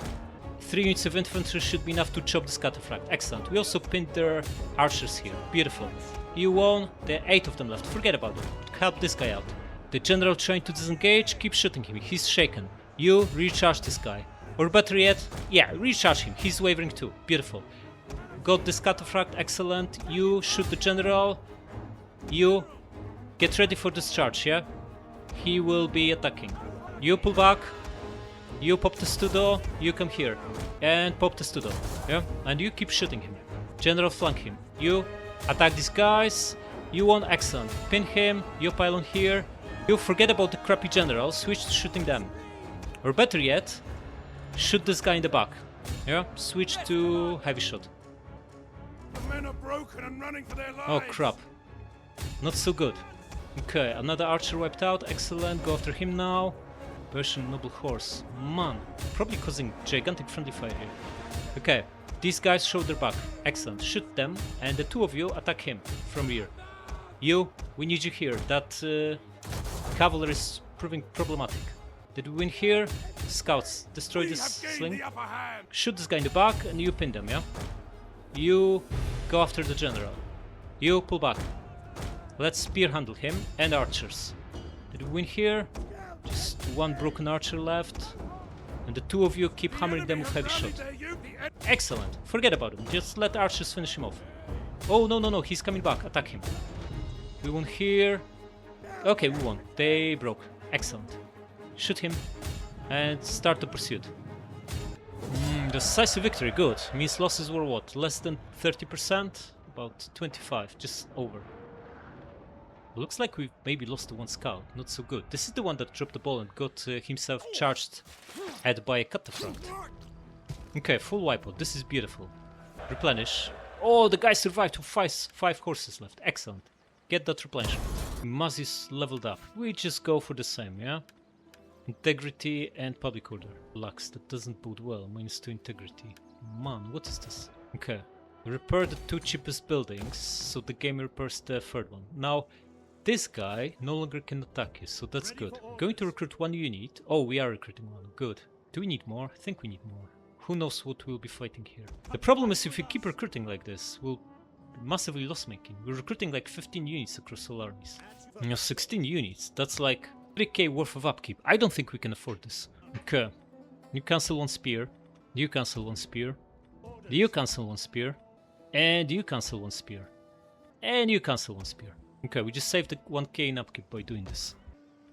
3 units of infantry should be enough to chop this cataphract. Excellent. We also pinned their archers here. Beautiful. You won. There are 8 of them left. Forget about it. Help this guy out. The general trying to disengage. Keep shooting him. He's shaken. You recharge this guy. Or better yet, yeah, recharge him. He's wavering too. Beautiful. Got this cataphract. Excellent. You shoot the general. You get ready for this charge, yeah? He will be attacking. You pull back. You pop the studo, you come here and pop the studo, yeah? And you keep shooting him. General flank him. You attack these guys. You won, excellent. Pin him, you pile on here. You forget about the crappy general, switch to shooting them. Or better yet, shoot this guy in the back. Yeah? Switch to heavy shot. The men are broken and running for their lives. Oh crap. Not so good. Okay, another archer wiped out, excellent. Go after him now. Persian noble horse. Man, probably causing gigantic friendly fire here. Okay, these guys show their back. Excellent. Shoot them, and the 2 of you attack him from rear. You, we need you here. That cavalry is proving problematic. Did we win here? Scouts, destroy We this have gained sling. the upper hand. Shoot this guy in the back, and you pin them, yeah? You go after the general. You pull back. Let's spear handle him, and archers. Did we win here? Just 1 broken archer left. And the 2 of you keep hammering them with heavy shot. Excellent. Forget about him. Just let archers finish him off. Oh, no. He's coming back. Attack him. We won here. Okay, we won. They broke. Excellent. Shoot him. And start the pursuit. Decisive victory. Good. Means losses were what? Less than 30%? About 25. Just over. Looks like we've maybe lost to 1 scout. Not so good. This is the one that dropped the ball and got himself charged at by a cataphract. Okay, full wipeout. This is beautiful. Replenish. Oh, the guy survived with 5 horses left. Excellent. Get that replenishment. Maz is leveled up. We just go for the same, yeah? Integrity and public order. Lux, that doesn't bode well. -2 integrity. Man, what is this? Okay. Repair the 2 cheapest buildings, so the game repairs the 3rd one. Now, this guy no longer can attack you, so that's good. Going to recruit 1 unit. Oh, we are recruiting 1. Good. Do we need more? I think we need more. Who knows what we'll be fighting here. The problem is if we keep recruiting like this, we'll be massively loss-making. We're recruiting like 15 units across all armies. 16 units. That's like 3k worth of upkeep. I don't think we can afford this. Okay. You cancel 1 spear. You cancel 1 spear. You cancel 1 spear. And you cancel 1 spear. And you cancel 1 spear. Okay, we just saved the 1k in upkeep by doing this.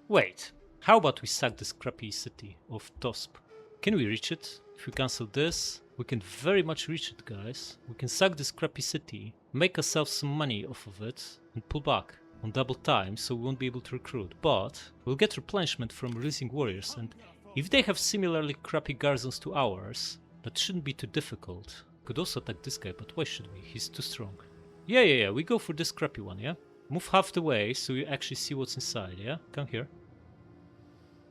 Wait, how about we sack this crappy city of Tosp? Can we reach it? If we cancel this, we can very much reach it, guys. We can sack this crappy city, make ourselves some money off of it, and pull back on double time, so we won't be able to recruit. But we'll get replenishment from releasing warriors, and if they have similarly crappy garrisons to ours, that shouldn't be too difficult. Could also attack this guy, but why should we? He's too strong. Yeah, we go for this crappy one, yeah? Move half the way so you actually see what's inside, yeah? Come here.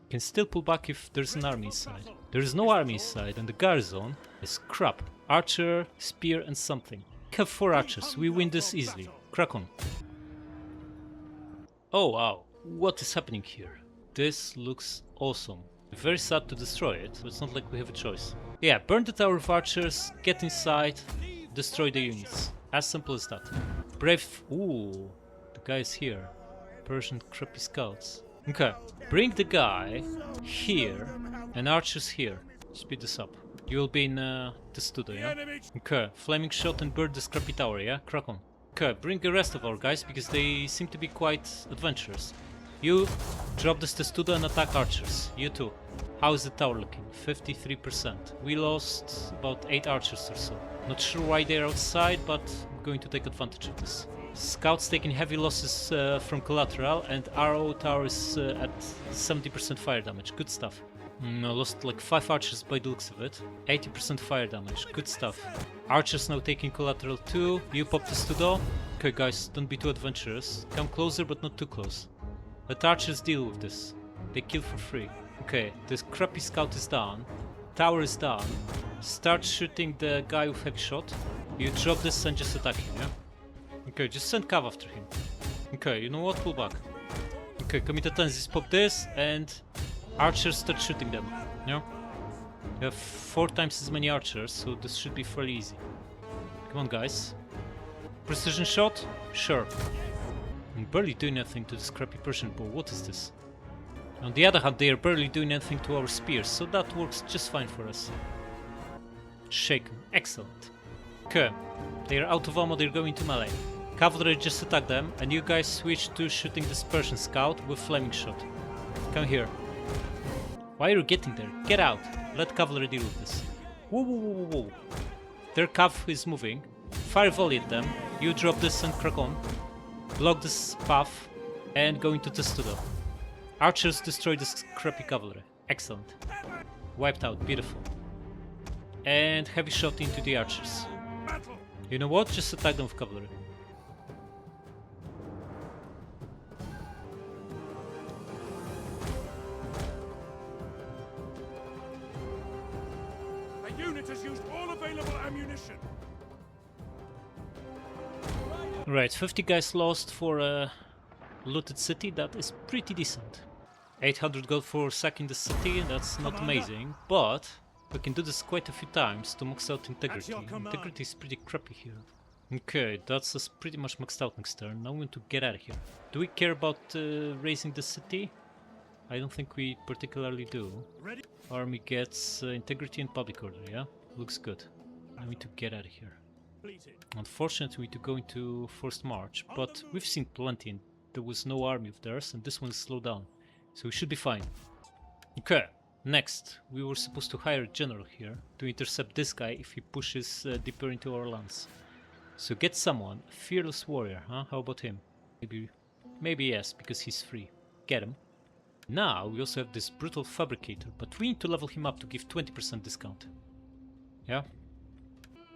Can still pull back if there's an army inside. There is no army inside and the garrison is crap. Archer, spear and something. We have 4 archers, we win this easily. Crack on. Oh wow, what is happening here? This looks awesome. Very sad to destroy it, but it's not like we have a choice. Yeah, burn the tower of archers, get inside, destroy the units. As simple as that. Brave... Ooh, the guy is here. Persian crappy scouts. Okay, bring the guy here and archers here. Speed this up. You will be in the studio, yeah? Okay, flaming shot and burn the scrappy tower, yeah? Crack on. Okay, bring the rest of our guys because they seem to be quite adventurous. You drop this testudo and attack archers. You too. How is the tower looking? 53%. We lost about 8 archers or so. Not sure why they're outside, but I'm going to take advantage of this. Scouts taking heavy losses from collateral and RO tower is at 70% fire damage. Good stuff. No, lost like 5 archers by the looks of it. 80% fire damage, good stuff. Archers now taking collateral too. You pop this to door. Okay guys, don't be too adventurous. Come closer but not too close. Let archers deal with this. They kill for free. Okay, this crappy scout is down. Tower is down. Start shooting the guy with heavy shot. You drop this and just attack him, yeah? Okay, just send cav after him. Okay, you know what? Pull back. Okay, Comitatensis pop this and archers start shooting them, yeah? You have 4 times as many archers, so this should be fairly easy. Come on guys. Precision shot? Sure. I'm barely doing anything to this crappy Persian bow, what is this? On the other hand, they are barely doing anything to our spears, so that works just fine for us. Shaken, excellent. Okay, they are out of ammo, they're going to melee. Cavalry just attack them, and you guys switch to shooting this Persian scout with flaming shot. Come here. Why are you getting there? Get out! Let cavalry deal with this. Whoa, whoa, whoa, whoa, whoa. Their cav is moving. Fire volley at them. You drop this and crack on. Block this path and go into Testudo. Archers destroy this crappy cavalry. Excellent. Wiped out, beautiful. And heavy shot into the archers. You know what? Just attack them with cavalry. The unit has used all available ammunition. Right, 50 guys lost for a looted city, that is pretty decent. 800 gold for sacking the city, that's not amazing, but we can do this quite a few times to max out integrity. Integrity is pretty crappy here. Okay, that's us pretty much maxed out next turn. Now we want to get out of here. Do we care about raising the city? I don't think we particularly do. Army gets integrity and public order, yeah? Looks good. I need to get out of here. Unfortunately, we need to go into forced march, but we've seen plenty and there was no army of theirs, and this one is slowed down, so we should be fine. Okay, next, we were supposed to hire a general here to intercept this guy if he pushes deeper into our lands. So get someone, fearless warrior, huh? How about him? Maybe yes, because he's free. Get him. Now we also have this brutal fabricator, but we need to level him up to give 20% discount. Yeah?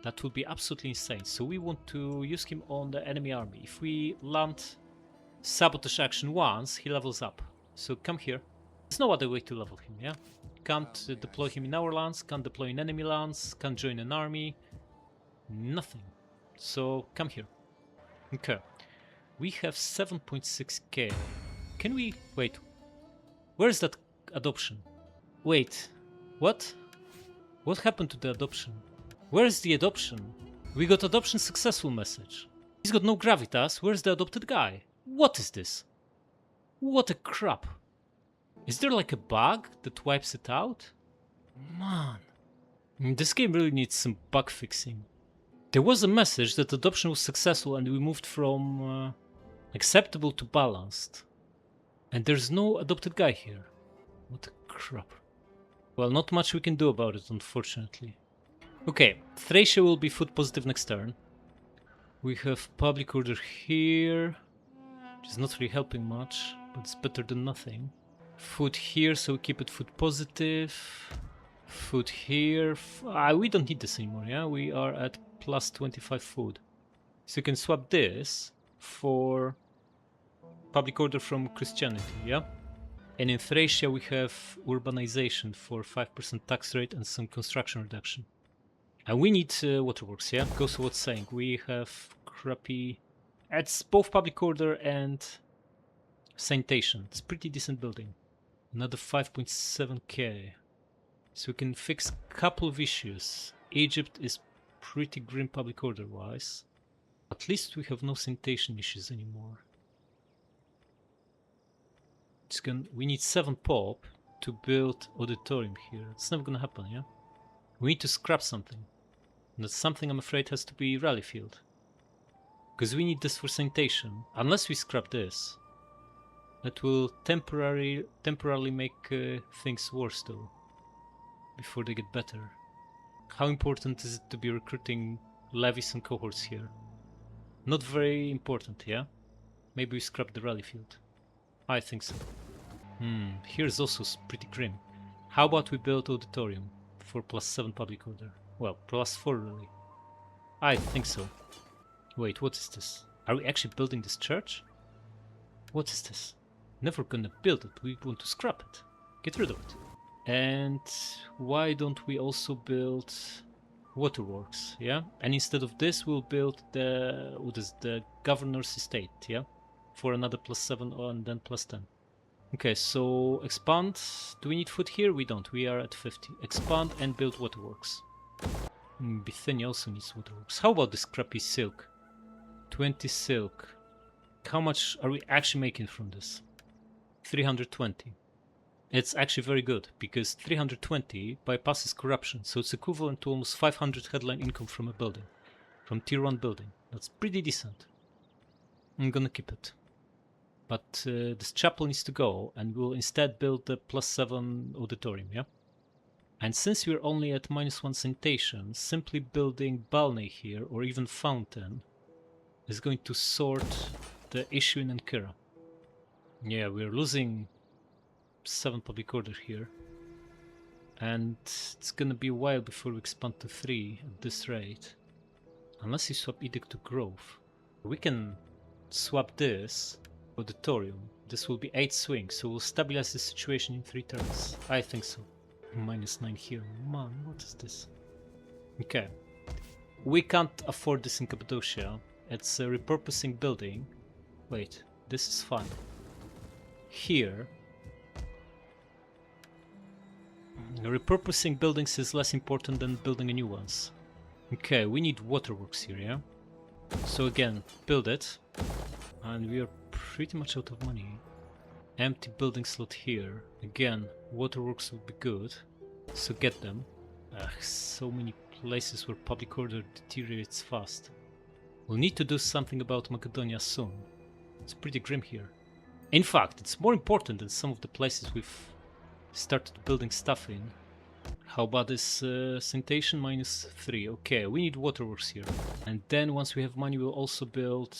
That would be absolutely insane, so we want to use him on the enemy army. If we land sabotage action once, he levels up. So come here. There's no other way to level him, yeah? Can't deploy him in our lands, can't deploy in enemy lands, can't join an army. Nothing. So come here. Okay. We have 7.6k. Can we... wait. Where's that adoption? Wait. What? What happened to the adoption? Where's the adoption? We got adoption successful message. He's got no gravitas. Where's the adopted guy? What is this? What a crap. Is there like a bug that wipes it out? Man. This game really needs some bug fixing. There was a message that adoption was successful and we moved from acceptable to balanced. And there's no adopted guy here. What a crap. Well, not much we can do about it, unfortunately. Okay, Thracia will be food positive next turn. We have public order here, which is not really helping much, but it's better than nothing. Food here, so we keep it food positive. Food here. We don't need this anymore, yeah? We are at plus 25 food. So you can swap this for public order from Christianity, yeah? And in Thracia we have urbanization for 5% tax rate and some construction reduction. And we need waterworks, yeah? Goes to what's saying. We have crappy... It's both public order and sanitation. It's pretty decent building. Another 5.7k. So we can fix a couple of issues. Egypt is pretty grim public order wise. At least we have no sanitation issues anymore. We need 7 pop to build auditorium here. It's never gonna happen, yeah? We need to scrap something. And that something, I'm afraid, has to be rally field. Because we need this for sanitation. Unless we scrap this. That will temporarily make things worse though. Before they get better. How important is it to be recruiting levies and cohorts here? Not very important, yeah? Maybe we scrap the rally field. I think so. Here's also pretty grim. How about we build auditorium for +7 public order? Well, +4 really. I think so. Wait, what is this? Are we actually building this church? What is this? Never gonna build it, we want to scrap it. Get rid of it. And why don't we also build waterworks, yeah? And instead of this, we'll build the governor's estate, yeah? For another +7 and then +10. Okay, so expand. Do we need food here? We don't, we are at 50. Expand and build waterworks. Bithynia also needs waterworks. How about this crappy silk? 20 silk. How much are we actually making from this? 320. It's actually very good, because 320 bypasses corruption, so it's equivalent to almost 500 headline income from a building. From tier 1 building. That's pretty decent. I'm gonna keep it. But this chapel needs to go, and we'll instead build the +7 auditorium, yeah? And since we're only at -1 sanitation, simply building balney here, or even fountain, is going to sort the issue in Ankara. Yeah, we're losing 7 public order here. And it's gonna be a while before we expand to 3 at this rate. Unless you swap Edict to Grove. We can swap this auditorium. This will be 8 swings, so we'll stabilize the situation in 3 turns. I think so. -9 here. Man, what is this? Okay. We can't afford this in Cappadocia. It's a repurposing building. Wait, this is fine. Here. Repurposing buildings is less important than building new ones. Okay, we need waterworks here, yeah? So again, build it. And we are pretty much out of money. Empty building slot here. Again, waterworks would be good. So get them. So many places where public order deteriorates fast. We'll need to do something about Macedonia soon. It's pretty grim here. In fact, it's more important than some of the places we've started building stuff in. How about this sanitation -3? Okay, we need waterworks here. And then once we have money, we'll also build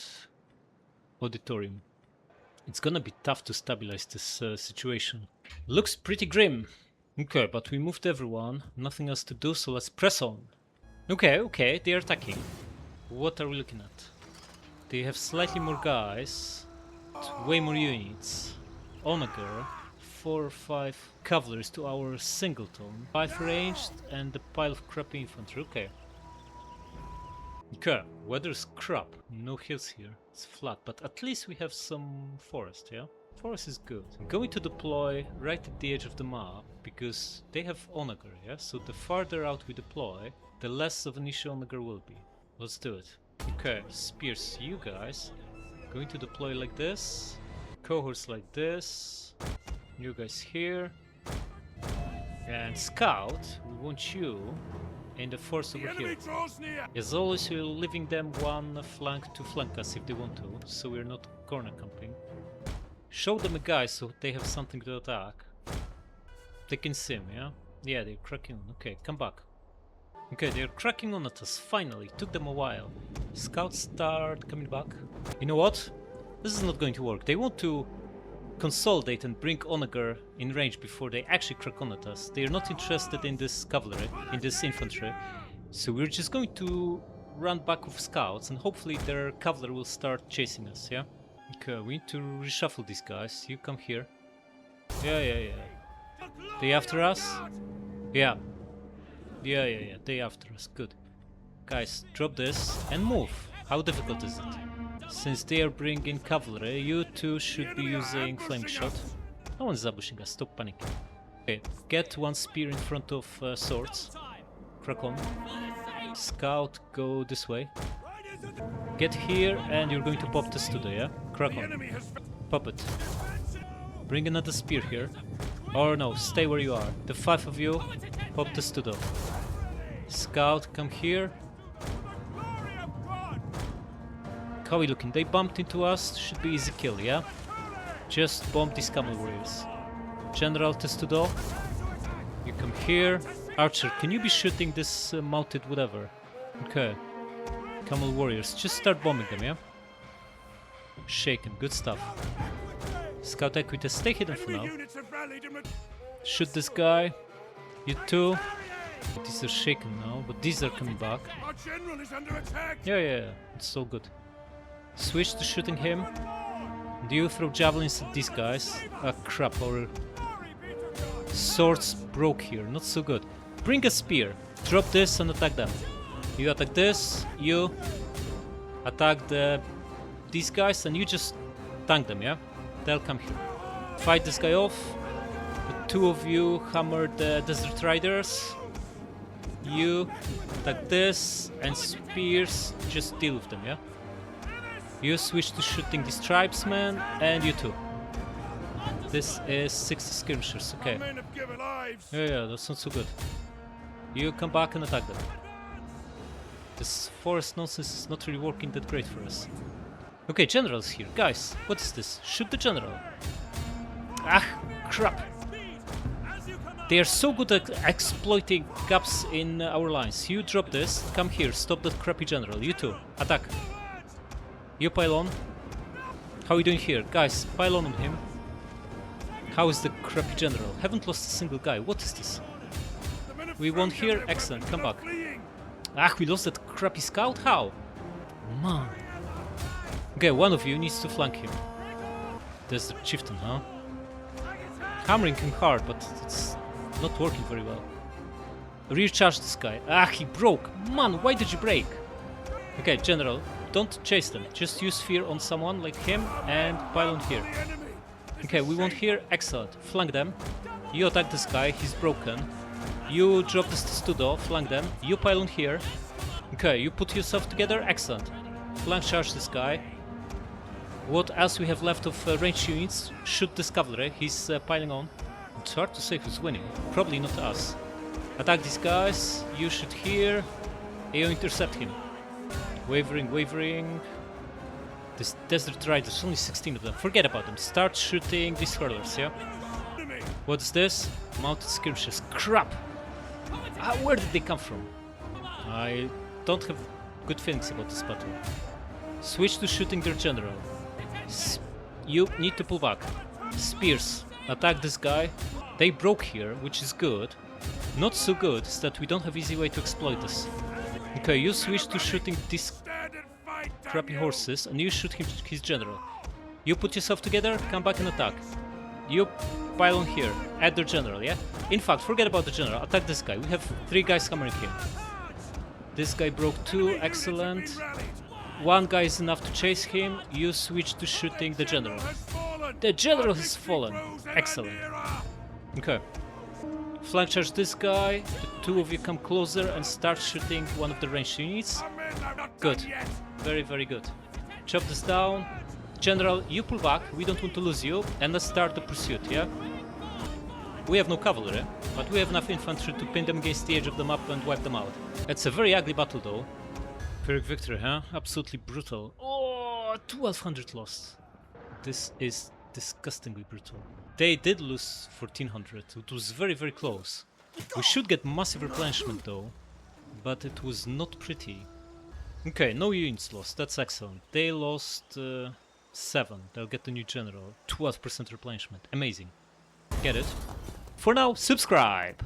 auditorium. It's gonna be tough to stabilize this situation. Looks pretty grim. Okay, but we moved everyone. Nothing else to do, so let's press on. Okay, they're attacking. What are we looking at? They have slightly more guys. Way more units. Onager. 4 or 5 cavalries to our singleton. 5 ranged and a pile of crappy infantry. Okay, weather's crap. No hills here. It's flat, but at least we have some forest, yeah? Forest is good. I'm going to deploy right at the edge of the map because they have Onager, yeah? So the farther out we deploy, the less of an issue Onager will be. Let's do it. Okay, spears, you guys. Going to deploy like this. Cohorts like this. You guys here. And scout, we want you in the force over here. As always, we're leaving them one flank to flank us if they want to, so we're not corner camping. Show them a guy so they have something to attack. They can sim, yeah? Yeah, they're cracking on. Okay, come back. Okay, they're cracking on at us, finally. Took them a while. Scouts start coming back. You know what? This is not going to work. They want to consolidate and bring Onager in range before they actually crack on at us. They are not interested in this cavalry, in this infantry. So we're just going to run back with scouts and hopefully their cavalry will start chasing us, yeah? Okay, we need to reshuffle these guys. You come here. Yeah. They after us? Yeah. Yeah. They after us. Good. Guys, drop this and move. How difficult is it? Since they are bringing cavalry, you two should be using flaming shot. No one's ambushing us, stop panicking. Okay, get one spear in front of swords. Crack on. Scout, go this way. Get here and you're going to pop the studio, yeah? Crack on. Pop it. Bring another spear here. Or no, stay where you are. The 5 of you, pop the studio. Scout, come here. How are we looking? They bumped into us, should be easy kill, yeah? Just bomb these camel warriors. General Testudo, you come here. Archer, can you be shooting this mounted whatever? Okay. Camel warriors, just start bombing them, yeah? Shaken, good stuff. Scout Equitas, stay hidden for now. Shoot this guy. You two. These are shaken now, but these are coming back. Our general is under attack. Yeah, it's so good. Switch to shooting him. Do you throw javelins at these guys? Ah, crap, our swords broke here, not so good. Bring a spear, drop this and attack them. You attack this, you attack these guys, and you just tank them, yeah? They'll come here. Fight this guy off. The two of you hammer the Desert Riders. You attack this, and spears, just deal with them, yeah? You switch to shooting these tribesmen, and you too. This is 60 skirmishers, okay. Men have given lives. Yeah, that's not so good. You come back and attack them. This forest nonsense is not really working that great for us. Okay, general's here. Guys, what is this? Shoot the general. Ah, crap. They are so good at exploiting gaps in our lines. You drop this, come here, stop that crappy general. You too, attack. You pile on. How are you doing here? Guys, pile on him. How is the crappy general? Haven't lost a single guy. What is this? We won here. Excellent. Come back. Ah, we lost that crappy scout? How? Man. Okay, one of you needs to flank him. There's the chieftain, huh? Hammering him hard, but it's not working very well. Recharge this guy. Ah, he broke. Man, why did you break? Okay, general, don't chase them. Just use fear on someone like him and pile on here. Okay, we want here. Excellent. Flank them. You attack this guy. He's broken. You drop this Studo. Flank them. You pile on here. Okay, you put yourself together. Excellent. Flank charge this guy. What else we have left of ranged units? Shoot this cavalry. He's piling on. It's hard to say who's winning. Probably not us. Attack these guys. You shoot here. You intercept him. Wavering. This Desert Riders, only 16 of them. Forget about them. Start shooting these hurlers, yeah? What's this? Mounted skirmishes. Crap! Where did they come from? I don't have good feelings about this battle. Switch to shooting their general. You need to pull back. Spears. Attack this guy. They broke here, which is good. Not so good is that we don't have easy way to exploit this. Okay, you switch to shooting these crappy horses, and you shoot his general. You put yourself together, come back and attack. You pile on here, add their general, yeah? In fact, forget about the general, attack this guy. We have 3 guys hammering him. This guy broke 2, excellent. 1 guy is enough to chase him. You switch to shooting the general. The general has fallen. Excellent. Okay. Flank charge this guy. The 2 of you come closer and start shooting one of the ranged units. Good. Very, very good. Chop this down. General, you pull back. We don't want to lose you. And let's start the pursuit, yeah? We have no cavalry, but we have enough infantry to pin them against the edge of the map and wipe them out. It's a very ugly battle, though. Pyrrhic victory, huh? Absolutely brutal. Oh, 1200 lost. This is disgustingly brutal. They did lose 1400. It was very, very close. We should get massive replenishment, though. But it was not pretty. Okay, no units lost. That's excellent. They lost 7. They'll get the new general. 12% replenishment. Amazing. Get it? For now, subscribe!